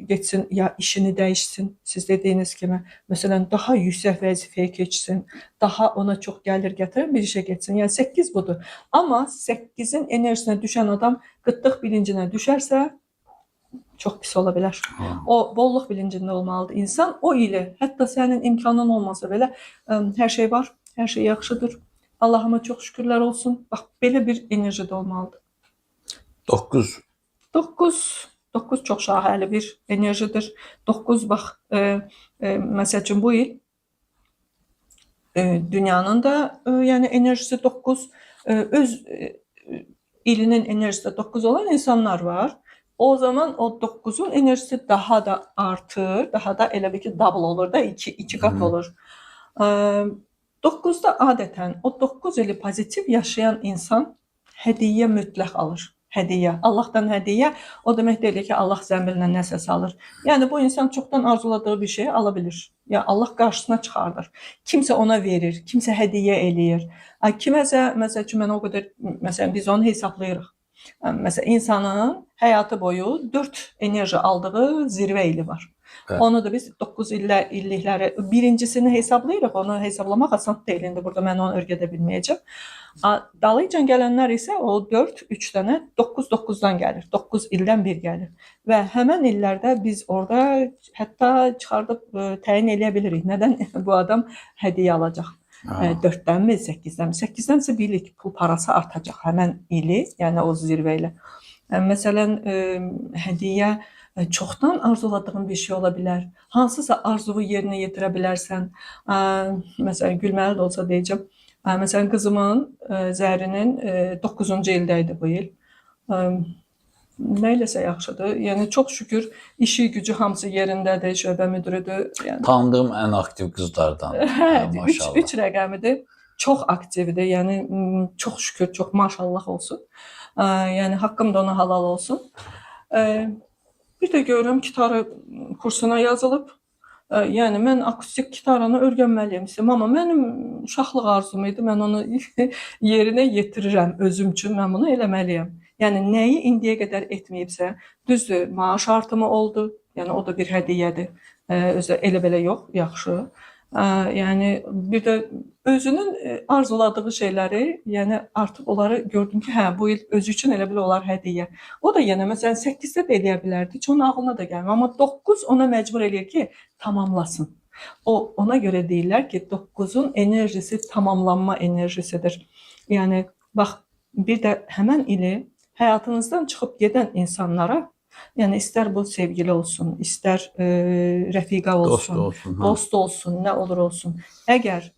getsin ya işini dəyişsin, siz dediyiniz kimi. Məsələn, daha yüksək vəzifəyə keçsin, daha ona çox gəlir gətirən bir işə getsin. Yəni 8 budur. Amma 8-in enerjisinə düşən adam qıtlıq bilincinə düşərsə, çox pis ola bilər. O bolluq bilincində olmalıdır insan. O ilə hətta sənin imkanın olmasa belə hər şey var, hər şey yaxşıdır. Allahıma çox şükürlər olsun. Bax belə bir enerjide olmalıdır. 9. 9 çox şahəli bir enerjidir. 9 bax məsəl üçün bu il dünyanın da yəni enerjisi 9, öz ilinin enerjisi 9 olan insanlar var. O zaman o 9'un enerjisi daha da artır, daha da elə bir ki double olur da, iki kat olur. 9'da adətən o 9 ili pozitiv yaşayan insan hədiyyə mütləq alır. Hədiyyə, Allahdan hədiyyə, o demək deyil ki, Allah zəmbilinə nəsə salır. Yəni bu insan çoxdan arzuladığı bir şeyi ala bilir. Ya Allah qarşısına çıxardır. Kimsə ona verir, kimsə hədiyyə eləyir. Kiməsə, məsəl üçün mən o qədər, məsələn biz onu hesablayırıq. Məsələn insanın həyatı boyu 4 enerji aldığı zirvə ili var. Evet. Onu da biz 9 illikləri birincisini hesablayırıq. Onu hesablamaq asan deyil. İndi burada mən onu örgədə bilməyəcəm. Dalıcan gələnlər isə o 4, 3 dənə 9-9'dan gəlir. 9 ildən bir gəlir. Və həmən illərdə biz orada hətta çıxardıb təyin eləyə bilirik. Nədən bu adam hədiyyə alacaq? 4'dənmi, 8'dənmi? 8'dənsə bilik pul parası artacaq həmən ili, yəni o zirvə ilə. Məsələn, hədiyyə çoxdan arzuladığın bir şey ola bilər. Hansısa arzunu yerinə yetirə bilərsən. Məsələn, gülməli də olsa deyəcəm. Məsələn, qızımın Zərinin 9-cu ildəydi bu il. Nə eləsə yaxşıdır. Yəni çox şükür işi gücü hamısı yerindədir, şöbə müdürüdür. Yəni tanıdığım ən aktiv qızlardan. Hə, 3 rəqəmidir. Çox aktivdir. Yəni çox şükür, çox maşallah olsun. Yəni haqqım da ona halal olsun. Bir də görürəm gitarı kursuna yazılıb. Yəni mən akustik gitaranı öyrənməliyəm. Amma mənim uşaqlıq arzum idi. Mən onu yerinə yetirirəm özüm üçün. Mən bunu eləməliyəm. Yəni nəyi indiyə qədər etməyibsə, düzdür, maaş artımı oldu. Yəni o da bir hədiyyədir. Özü elə belə yox, yaxşı. Yəni bir də özünün arzuladığı şeyləri, yəni artıq onları gördüm ki, hə bu il özü üçün elə belə olar hədiyyə. O da yenə məsələn 8'də də eləyə bilərdi. Heç onun ağlına da gəlmir. Amma 9 ona məcbur eləyir ki, tamamlasın. Ona görə deyirlər ki, 9'un enerjisi tamamlanma enerjisidir. Yəni bax bir də həmən ili həyatınızdan çıxıb gedən insanlara, yəni istər bu sevgili olsun, istər rəfiqə olsun, dost olsun, nə olur olsun. Əgər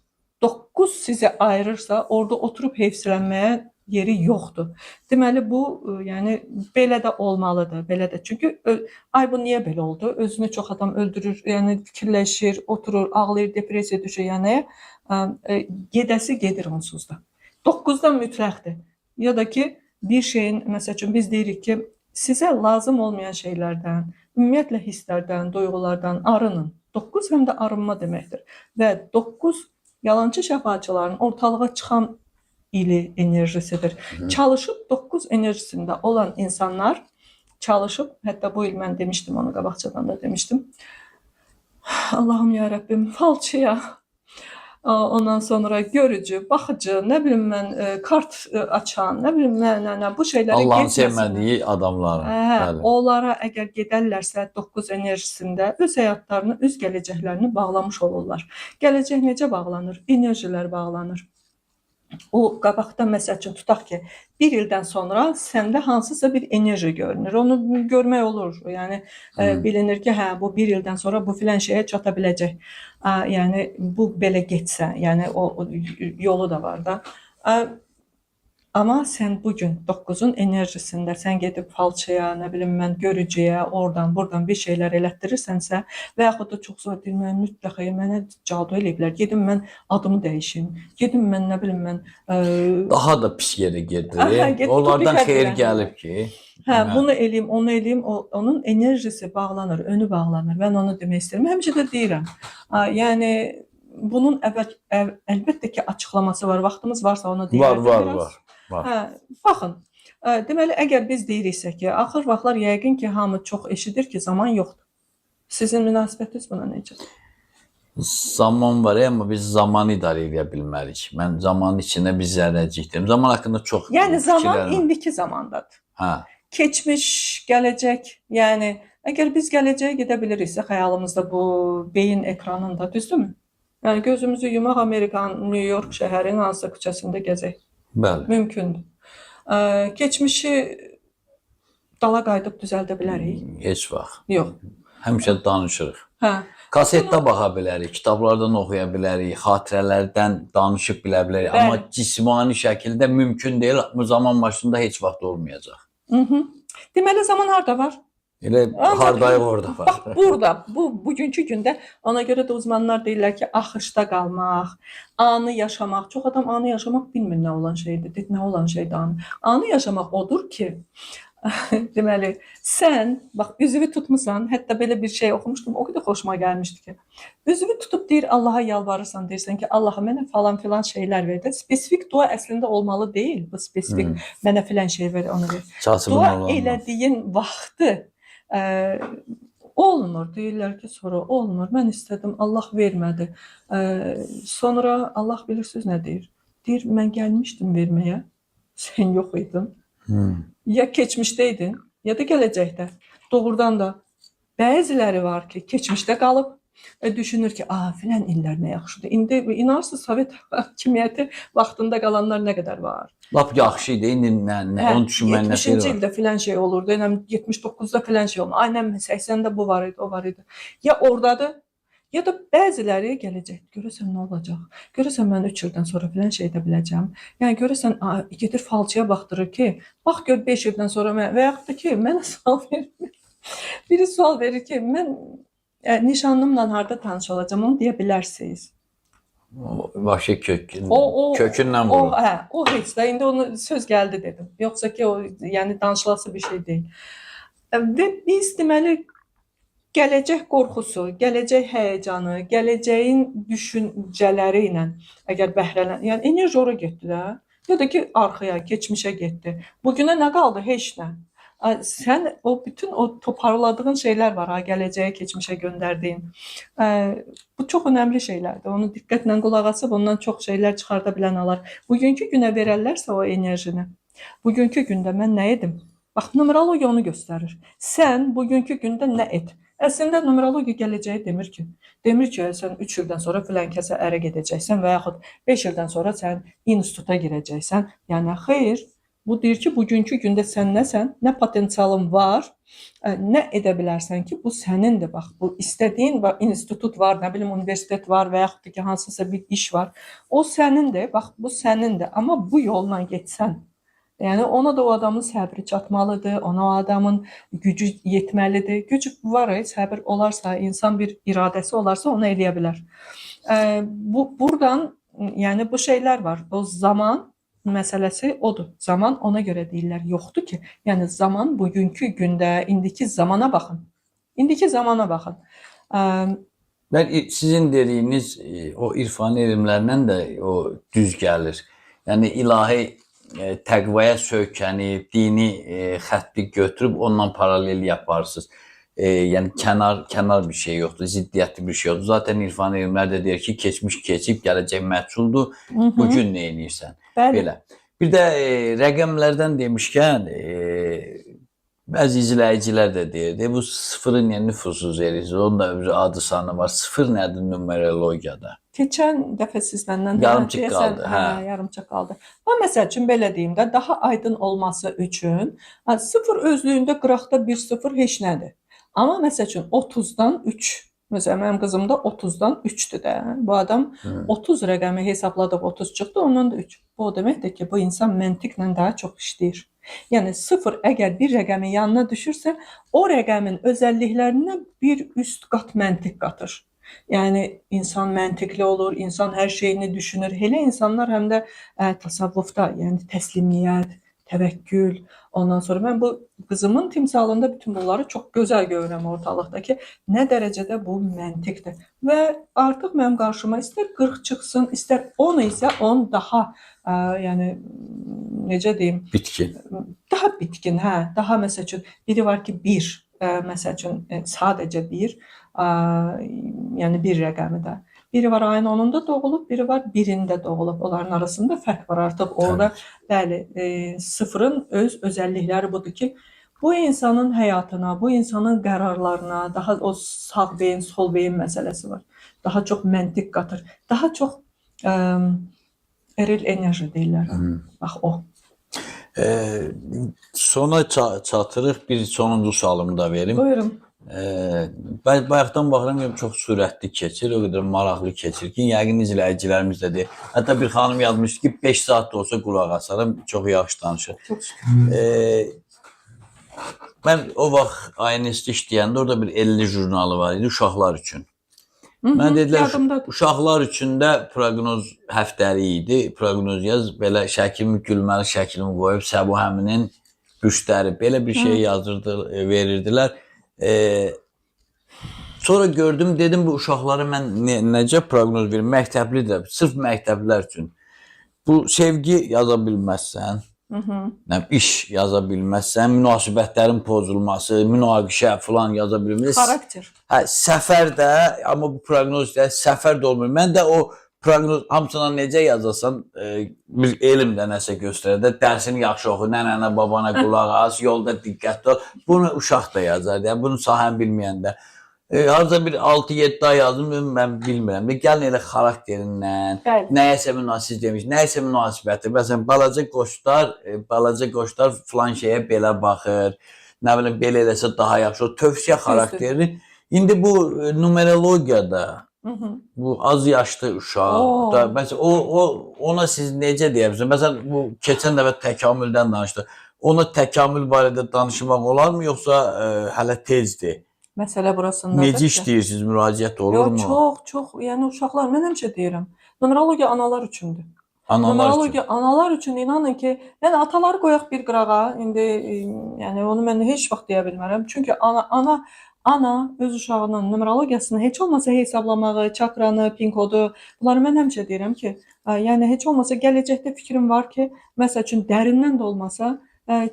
9 sizi ayırırsa, orada oturub heyfsilənməyə yeri yoxdur. Deməli bu, yəni belə də olmalıdır, belə də. Çünki ay bu niyə belə oldu? Özünü çox adam öldürür, yəni fikirləşir, oturur, ağlayır, depressiya düşür. Yəni gedəsi gedir onsuz da. 9'dan mütləqdir. Ya da ki bir şeyin, məsəl üçün biz deyirik ki, sizə lazım olmayan şeylərdən, ümumiyyətlə hisslərdən, duyğulardan arının. 9 həm də arınma deməkdir. Və 9 yalancı şəfaçıların ortalığa çıxan ili enerjisidir. Çalışıb 9 enerjisində olan insanlar çalışıb, hətta bu il mən demişdim, onu qabaqcadan da demişdim. Allahım ya Rəbbim, falçıya, ondan sonra görücü, baxıcı, nə bilim mən kart açan, nə bilim nə bu şeylərə Allah'ın getməsin. sevmədiyi adamlara. Onlara əgər gedərlərsə 9 enerjisində öz həyatlarını, öz gələcəklərini bağlamış olurlar. Gələcək necə bağlanır? Enerjilər bağlanır. O qabaqda məsəl üçün tutaq ki, bir ildən sonra səndə hansısa bir enerji görünür. Onu görmək olur. Yəni bilinir ki, hə bu bir ildən sonra bu filan şeyə çata biləcək. Yəni bu belə getsə, yəni o yolu da var da. Amma sən bugün 9-un enerjisində sən gedib falçıya, nə bilim mən görücüyə, oradan, buradan bir şeylər elətdirirsənsə və yaxud da çox zor deyil, mən mütləq mənə cadu eləyiblər. Gedim mən adımı dəyişim. Gedim mən nə bilim mən Daha da pis yerə Aha, gedir. get Onlardan tupik xeyir edirəm. gəlib ki. Hə, bunu eləyim, onu eləyim, onun enerjisi bağlanır, önü bağlanır. Mən onu demək istəyirəm. Həmişə də deyirəm. Yəni bunun əlbəttə ki, açıqlaması var. Vaxtımız varsa onu deyərdim biraz. Var. Hə, baxın. Deməli, əgər biz deyiriksə ki, axır vaxtlar yəqin ki, hamı çox eşidir ki, zaman yoxdur. Sizin münasibətiniz buna necədir? Zaman var, amma biz zamanı idarə edə bilmərik. Mən zamanın içində bir zərrəcik deyim. Zaman haqqında çox Yəni zaman fikirlərim var. indiki zamandadır. Hə. Keçmiş, gələcək. Yəni əgər biz gələcəyə gedə biliriksə xəyalımızda bu beyin ekranında, düzdürmü? Yəni gözümüzü yumaq Amerikan, New York şəhərinin hansısa küçəsində gəzək. Bəli. Mümkündür. Keçmişi dala qayıdıb düzəldə bilərik? Heç vaxt. Yox. Həmişə danışırıq. Hə. Kasetdə baxa bilərik, kitablardan oxuya bilərik, xatirələrdən danışıb bilə bilərik. Bəli. Amma cismani şəkildə mümkün deyil. Bu zaman maşında heç vaxt olmayacaq. Deməli zaman harda var? Elə hardayıq orada var. Bax burada, bugünkü gündə ona görə də uzmanlar deyirlər ki, axışda qalmaq, anı yaşamaq. Çox adam anı yaşamaq bilmir nə olan şeydir, nə olan şeydir anı. Anı yaşamaq odur ki, deməli, sən bax üzvü tutmusan, hətta belə bir şey oxumuşdum, o qədər xoşuma gəlmişdi ki. Üzvü tutub deyir Allaha yalvarırsan, deyirsən ki, Allaha mənə falan filan şeylər ver də. Spesifik dua əslində olmalı deyil. Bu spesifik mənə filan şey ver, onu ver. Dua elədiyin vaxtı olmur. Deyirlər ki, sonra olmur. Mən istədim, Allah vermədi. Sonra Allah bilirsiniz nə deyir? Deyir, mən gəlmişdim verməyə. Sən yox idin. Ya keçmişdə idin, ya da gələcəkdə. Doğrudan da bəziləri var ki, keçmişdə qalıb düşünür ki, filan illər nə yaxşıdır. İndi inarsınız Sovet hakimiyyəti vaxtında qalanlar nə qədər var. Lap yaxşı idi. İndi onu düşünmək nə şey var. 70-ci ildə filan şey olurdu. 79-da filan şey olurdu. Aynən 80-də bu var idi, o var idi. Ya oradadır, ya da bəziləri gələcək. Görəsən nə olacaq? Görəsən mən 3 ildən sonra filan şey edə biləcəm. Yəni görəsən gedir falçıya baxdırır ki, bax gör 5 ildən sonra mən və yaxud da ki, mənə sual verir. Biri sual verir ki, mən nişanlımla harda tanış olacağam, onu deyə bilərsiniz. Vəhşi kökündən vurur. O heç də indi onu söz gəldi dedim. Yoxsa ki o yəni danışılası bir şey deyil. Və biz deməli gələcək qorxusu, gələcək həyəcanı, gələcəyin düşüncələri ilə əgər bəhrələn, yəni enerji ora getdi də, ya da ki arxaya, keçmişə getdi. Bugünə nə qaldı? Heç nə. Sən bütün o toparladığın şeylər var, gələcəyə, keçmişə göndərdiyin. Bu çox önəmli şeylərdir. Onu diqqətlə qulaq asıb ondan çox şeylər çıxarda bilən olar. Bugünkü günə verərlərsə o enerjini. Bugünkü gündə mən nə edim? Bax, numerologiya onu göstərir. Sən bugünkü gündə nə et? Əslində numerologiya gələcəyi demir ki. Demir ki, sən 3 ildən sonra filan kəsə ərə gedəcəksən və yaxud 5 ildən sonra sən instituta girəcəksən. Yəni xeyr. Bu deyir ki, bugünkü gündə sən nəsən, nə potensialın var, nə edə bilərsən ki, bu sənindir. Bax, bu istədiyin institut var, nə bilim universitet var və yaxud da ki, hansısa bir iş var. O sənindir, bax, bu sənindir. Amma bu yolla getsən, yəni ona da o adamın səbri çatmalıdır, ona o adamın gücü yetməlidir. Güc var, səbir olarsa, insan bir iradəsi olarsa onu eləyə bilər. Buradan, yəni bu şeylər var. O zaman məsələsi odur. Zaman ona görə deyirlər yoxdur ki. Yəni zaman bugünkü gündə, indiki zamana baxın. İndiki zamana baxın. Sizin dediyiniz o irfani elmlərlə də o düz gəlir. Yəni ilahi təqvaya söykənib, dini xətti götürüb onunla paralel yaparsınız. Yəni kənar bir şey yoxdur, ziddiyyətli bir şey yoxdur. Zaten irfani elmlər də deyir ki, keçmiş keçib, gələcək məchuldur. Bugün nə edirsən? Belə. Bir də rəqəmlərdən demişkən, bəzi izləyicilər də deyirdi, bu sıfırın nüfuzsuz eridir, onun da adı sanı var. Sıfır nədir numerologiyada? Keçən dəfə siz məndən yarımçıq qaldı. Yarımçıq qaldı. Amma məsəl üçün belə deyim də, daha aydın olması üçün sıfır özlüyündə qıraqda bir sıfır heç nədir. Amma məsəl üçün 30-dan 3 Məsələn, mənim qızım da 30-dan 3-dür də. Bu adam Hı. 30 rəqəmi hesabladıq, 30 çıxdı, ondan da 3. Bu o deməkdir ki, bu insan məntiqlə daha çox işləyir. Yəni 0 əgər bir rəqəmin yanına düşürsə, o rəqəmin özəlliklərinə bir üst qat məntiq qatır. Yəni insan məntiqli olur, insan hər şeyini düşünür. Elə insanlar həm də təsəvvüfdə, yəni təslimliyyət, təvəkkül. Ondan sonra mən bu qızımın timsalında bütün bunları çox gözəl görürəm ortalıqda ki, nə dərəcədə bu məntiqdir. Və artıq mənim qarşıma istər 40 çıxsın, istər 10 isə 10 daha yəni necə deyim, Bitkin. daha bitkin, hə, daha məsəl üçün biri var ki 1, məsəl üçün sadəcə 1, yəni 1 rəqəmi də. Biri var ayın 10-unda doğulub, biri var 1-ində doğulub. Onların arasında fərq var artıq. Orada bəli, 0-ın öz özəllikləri budur ki, bu insanın həyatına, bu insanın qərarlarına daha o sağ beyin, sol beyin məsələsi var. Daha çox məntiq qatır. Daha çox eril enerji deyirlər. Bax o. Sona çatırıq. Bir sonuncu sualımı da verim. Buyurun. Bayaqdan baxıram, çox sürətli keçir, o qədər maraqlı keçir ki, yəqin izləyicilərimiz də deyir. Hətta bir xanım yazmışdı ki, 5 saat da olsa qulaq asaram, çox yaxşı danışır. Çox şükür. Mən o vaxt INS-də işləyəndə orada bir 50 jurnalı var idi uşaqlar üçün. Mən dedilər, uşaqlar üçün də proqnoz həftəlik idi. Proqnoz yaz, belə şəklimi, gülməli şəklimi qoyub, Səbu Həminin büstləri, belə bir şey verirdilər. Sonra gördüm, dedim bu uşaqlara mən necə proqnoz verim, məktəbli də, sırf məktəblilər üçün. Bu sevgi yaza bilməzsən, iş yaza bilməzsən, münasibətlərin pozulması, münaqişə falan yaza bilməzsən. Xarakter. Hə, səfər də, amma bu proqnoz də, səfər də olmur. Mən də o proqnoz hamısına necə yazasan, bir elm də nəsə göstərər də, dərsini yaxşı oxu, nənənə, babana qulaq as, yolda diqqətli ol. Bunu uşaq da yazar, yəni bunu sahəni bilməyəndə. Harca bir 6-7 ay yazdım, mən bilmirəm. Gəlin elə xarakterindən, nəyəsə münasib demiş, nəyəsə münasibəti. Məsələn, balaca qoçlar filan şeyə belə baxır, nə bilim, belə eləsə daha yaxşı olur. Tövsiyə xarakterini. İndi bu numerologiyada, bu az yaşlı uşaq da, məsələn, ona siz necə deyərsiniz? Məsələn, bu keçən dəfə təkamüldən danışdıq. Ona təkamül barədə danışmaq olarmı, yoxsa hələ tezdir? Məsələ burasındadır. Necə işləyirsiniz, müraciət olurmu? Çox, yəni uşaqlar, mən həmişə deyirəm, numerologiya analar üçündür. Analar üçün. Numerologiya analar üçün, inanın ki, yəni ataları qoyaq bir qırağa, indi yəni onu mən heç vaxt deyə bilmərəm. Çünki ana öz uşağının numerologiyasını heç olmasa hesablamağı, çakranı, pin kodu, bunları mən həmişə deyirəm ki, yəni heç olmasa gələcəkdə fikrim var ki, məsəl üçün dərindən də olmasa,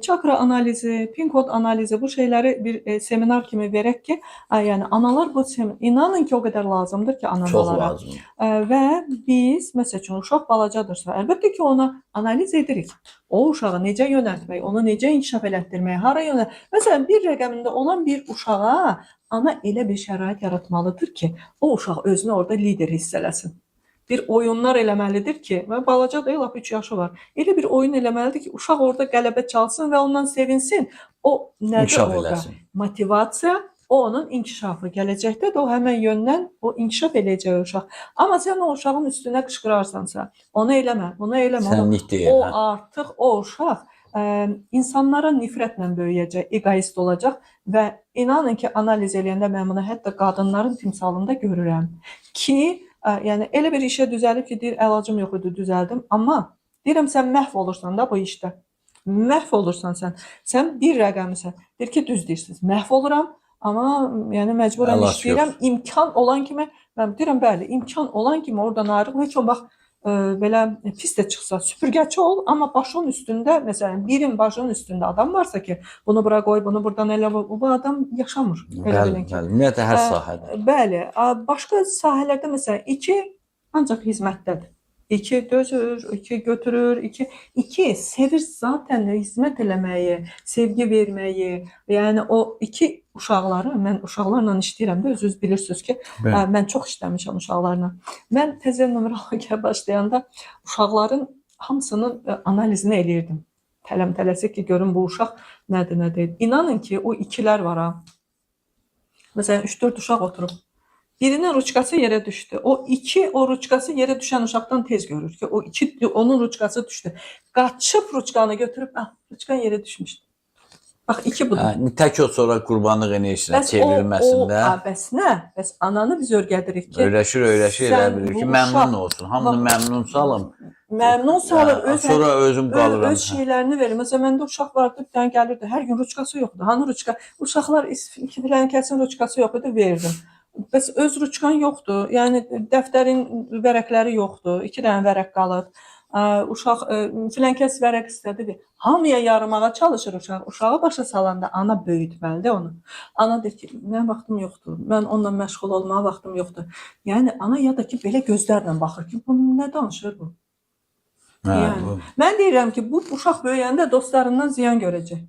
çakra analizi, pin kod analizi, bu şeyləri bir seminar kimi verək ki, yəni analar bu inanın ki, o qədər lazımdır ki, analara. Çox lazımdır. Və biz, məsəl üçün, uşaq balacadırsa, əlbəttə ki, ona analiz edirik. O uşağı necə yönəltmək, onu necə inkişaf elətdirmək, hara yönəltmək. Məsələn, bir rəqəmində olan bir uşağa ana elə bir şərait yaratmalıdır ki, o uşaq özünü orada lider hiss eləsin. Bir oyunlar eləməlidir ki, və balaca da lap 3 yaşı var. Elə bir oyun eləməlidir ki, uşaq orada qələbə çalsın və ondan sevinsin. O nədir orada? Motivasiya, o onun inkişafı. Gələcəkdə də o həmən yöndən o inkişaf eləyəcək uşaq. Amma sən o uşağın üstünə qışqırarsansa, onu eləmə, bunu eləmə. Sənlik deyil. O artıq o uşaq insanlara nifrətlə böyüyəcək, egoist olacaq və inanın ki, analiz eləyəndə mən bunu hətta qadınların timsalında görürəm ki, yəni elə bir işə düzəlib ki, deyir, əlacım yox idi, düzəldim. Amma deyirəm, sən məhv olursan da bu işdə. Məhv olursan sən. Sən bir rəqəmisən. Deyir ki, düz deyirsiniz. Məhv oluram, amma yəni məcburən işləyirəm. İmkan olan kimi, mən deyirəm, bəli, imkan olan kimi oradan ayrıl. Heç o bax, belə pis də çıxsa, süpürgəçi ol, amma başın üstündə, məsələn, birin başının üstündə adam varsa ki, bunu bura qoy, bunu buradan elə, bu adam yaşamır. Bəli, ümumiyyətlə hər sahədə. Bəli, başqa sahələrdə məsələn, 2 ancaq hizmətdədir. 2 dözür, 2 götürür, 2 sevir zaten hizmət eləməyi, sevgi verməyi. Yəni o 2 uşaqları, mən uşaqlarla işləyirəm də, özünüz bilirsiniz ki, mən çox işləmişəm uşaqlarla. Mən təzə numerologiyaya başlayanda uşaqların hamısının analizini eləyirdim. Tələm-tələsik ki, görün bu uşaq nədir. İnanın ki, o 2-lər var ha. Məsələn, 3-4 uşaq oturub. birinin ruçkası yerə düşdü. O ruçkası yerə düşən uşaqdan tez görür ki, onun ruçkası düşdü. Qaçıb ruçkanı götürüb, ruçkan yerə düşmüşdü. Bax, 2 budur. Tək o sonra qurbanlıq enerjisinə Bəs çevrilməsində bəs nə? Bəs ananı biz öyrədirik ki, öyrəşir elə bilir ki, məmnun olsun. Hamını məmnun salım. Məmnun salır, sonra özüm qalıram. öz şeylərini verir. Məsələn, məndə uşaq vardı, bir dənə gəlirdi, hər gün ruçkası yoxdur. Hanı ruçka? Uşaqlar filan kəsin ruçkası yox idi, verdim. Bəs öz ruçkan yoxdur. Yəni dəftərin vərəqləri yoxdur. 2 dənə vərəq qalıb. Uşaq filan kəs vərəq istədi. Hamıya yarımağa çalışır uşaq. Uşağı başa salanda ana böyütməlidir onu. Ana deyir ki, mənim vaxtım yoxdur. Mən onunla məşğul olmağa vaxtım yoxdur. Yəni ana ya da ki, belə gözlərlə baxır ki, bu nə danışır bu? Yəni, mən deyirəm ki, bu uşaq böyüyəndə dostlarından ziyan görəcək.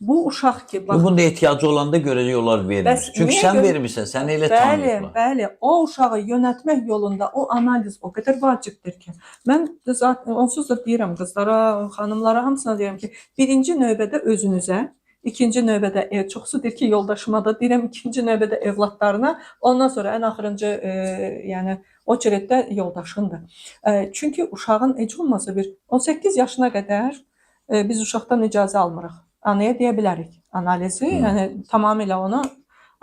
Bu uşaq ki, bax, bunda ehtiyacı olanda görəcək onlar vermir. Çünki sən vermirsən, sən elə tanıyırlar. Bəli, o uşağı yönətmək yolunda o analiz o qədər vacibdir ki, mən onsuz da deyirəm qızlara, xanımlara, hamısına deyirəm ki, birinci növbədə özünüzə, ikinci növbədə çoxsu deyir ki, yoldaşıma da deyirəm, ikinci növbədə evladlarına, ondan sonra ən axırıncı, yəni o cürətdə yoldaşındır. Çünki uşağın heç olmasa bir 18 yaşına qədər biz uşaqdan icazə almırıq. Anaya deyə bilərik analizi, yəni tamamilə ona.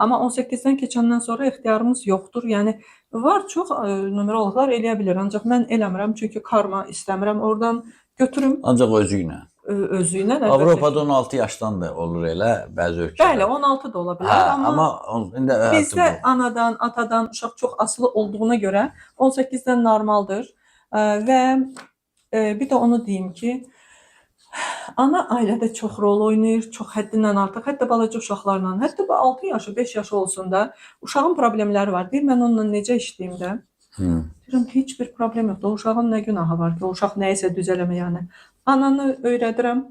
Amma 18-dən keçəndən sonra ixtiyarımız yoxdur. Yəni var, çox numerologlar eləyə bilir. Ancaq mən eləmirəm, çünki karma istəmirəm oradan götürüm. Ancaq özü ilə. Özü ilə. Avropada 16 yaşdan da olur elə bəzi ölkələr. Bəli, 16 da ola bilər. Amma bizdə anadan, atadan uşaq çox asılı olduğuna görə 18-dən normaldır. Və bir də onu deyim ki, ana ailədə çox rol oynayır, çox həddindən artıq, hətta balaca uşaqlarla, hətta 6 yaşı, 5 yaşı olsun da uşağın problemləri var. Deyir, mən onunla necə işləyim də? Deyirəm, heç bir problem yoxdur. O uşağın nə günahı var ki, o uşaq nəyisə düzələməyəni. Ananı öyrədirəm,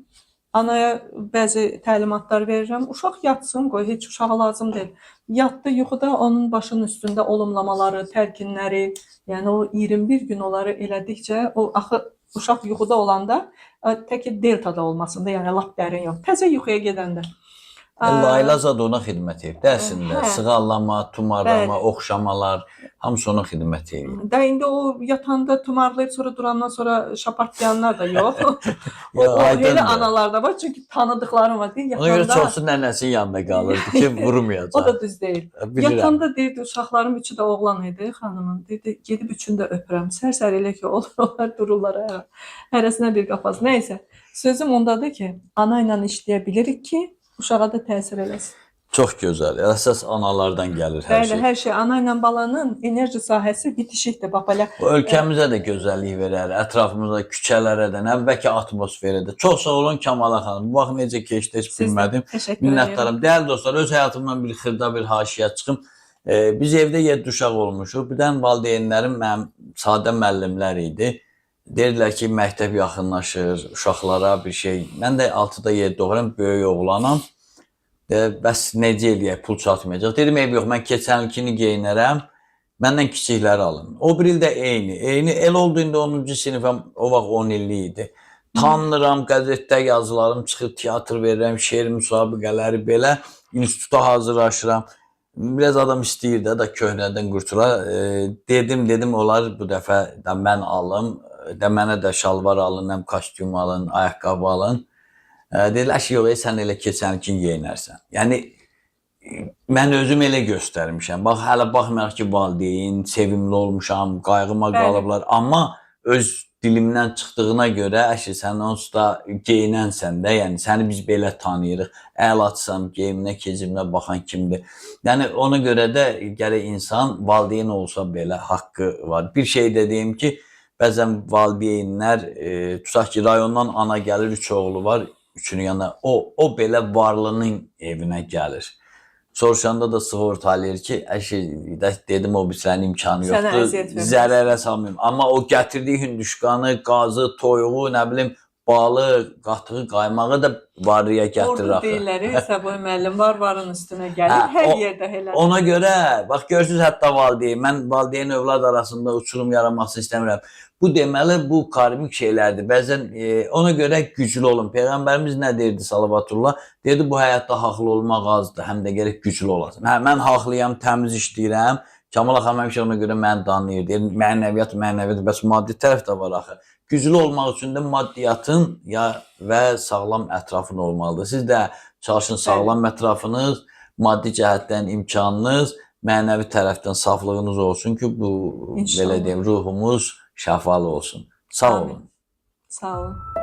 anaya bəzi təlimatlar verirəm. Uşaq yatsın, qoy, heç uşağa lazım deyil. Yatdı, yuxuda onun başının üstündə olumlamaları, tərkinləri, yəni o 21 gün onları elədikcə, o axı uşaq yuxuda olanda tək ki deltada olmasın da, yəni lap dərin yox. Təzə yuxuya gedəndə. Laylazad ona xidmət edir. Dərsində sığallama, tumarlama, oxşamalar, hamısı ona xidmət edir. Da indi o yatanda tumarlayıb sonra durandan sonra şapartlayanlar da yox. O elə analar da var, çünki tanıdıqlarım var. Ona görə çoxsu nənəsinin yanında qalırdı ki, vurmayacaq. O da düz deyil. Yatanda deyirdi, uşaqlarım üçü də oğlan idi, xanımın. Deyirdi, gedib üçünü də öpürəm. Sərsər elə ki, onlar dururlar. Hərəsinə bir qapaz. Nəysə, sözüm ondadır ki, ana ilə işləyə bilirik ki, uşağa da təsir eləsin. Çox gözəl. Əsas analardan gəlir hər şey. Bəli, hər şey. Ana ilə balanın enerji sahəsi bitişikdir. Bax belə. Ölkəmizə də gözəllik verər, ətrafımıza, küçələrə də, nə bəlkə atmosferə də. Çox sağ olun Kamala xanım. Bu vaxt necə keçdi heç bilmədim. Minnətdaram. Dəyərli dostlar, öz həyatımdan bir xırda bir haşiyə çıxım. Biz evdə 7 uşaq olmuşuq. Birdən valideynlərim mənim sadə müəllimlər idi. Deyirlər ki, məktəb yaxınlaşır, uşaqlara bir şey. Mən də 6-da 7 doğuram, böyük oğlanam. Bəs necə eləyək, pul çatmayacaq. Dedim, eyb yox, mən keçən ilkini geyinərəm, məndən kiçikləri alın. O bir ildə eyni. El oldu indi 10-cu sinifəm, o vaxt 10 illik idi. Tanınıram, qəzetdə yazılarım çıxır, teatr verirəm, şeir müsabiqələri belə, instituta hazırlaşıram. Biraz adam istəyir də köhnədən qurtular. Dedim, olar bu dəfə də mən alım, mənə də şalvar alın, həm kostyum alın, ayaqqabı alın. Deyirlər ki, yox, sən elə keçənkin geyinərsən. Yəni, mən özüm elə göstərmişəm. Bax, hələ baxmayaq ki, valideyn, sevimli olmuşam, qayğıma qalıblar. Amma öz dilimdən çıxdığına görə, sən onsuz da geyinənsən də, yəni səni biz belə tanıyırıq. Əl açsam, geyiminə, keçiminə baxan kimdir. Yəni, ona görə də gərək insan valideyn olsa belə haqqı var. Bir şey də deyim ki, bəzən valideynlər, tutaq ki, rayondan ana gəlir, 3 oğlu var, üçünün yanında, o belə varlının evinə gəlir. Soruşanda da sığortalayır ki, dedim, o bir sənin imkanı yoxdur, zərərə salmayayım. Amma o gətirdiyi hündüşkanı, qazı, toyuğu, nə bilim, balı, qatığı, qaymağı da varıya gətirir. Orada deyirlər, Səboy müəllim, varın üstünə gəlir, hər yerdə elədir. Ona görə, bax, görürsünüz, hətta valideyn, mən valideyn övlad arasında uçurum yaranmasını istəmirəm. Bu deməli, bu karmik şeylərdir. Bəzən ona görə güclü olun. Peyğəmbərimiz nə deyirdi Salavatullah? Deyirdi, bu həyatda haqlı olmaq azdır, həm də gərək güclü olasın. Mən haqlıyam, təmiz işləyirəm, Kamala xanım həmişə ona görə məni danlayır. Deyir, mənəviyyat, bəs maddi tərəf də var axı. Güclü olmaq üçün də maddiyyatın və sağlam ətrafın olmalıdır. Siz də çalışın sağlam ətrafınız, maddi cəhətdən imkanınız, mənəvi tərəfdən saflığınız olsun ki, bu belə deyim, ruhumuz şəfalı olsun. Sağ olun. Sağ olun.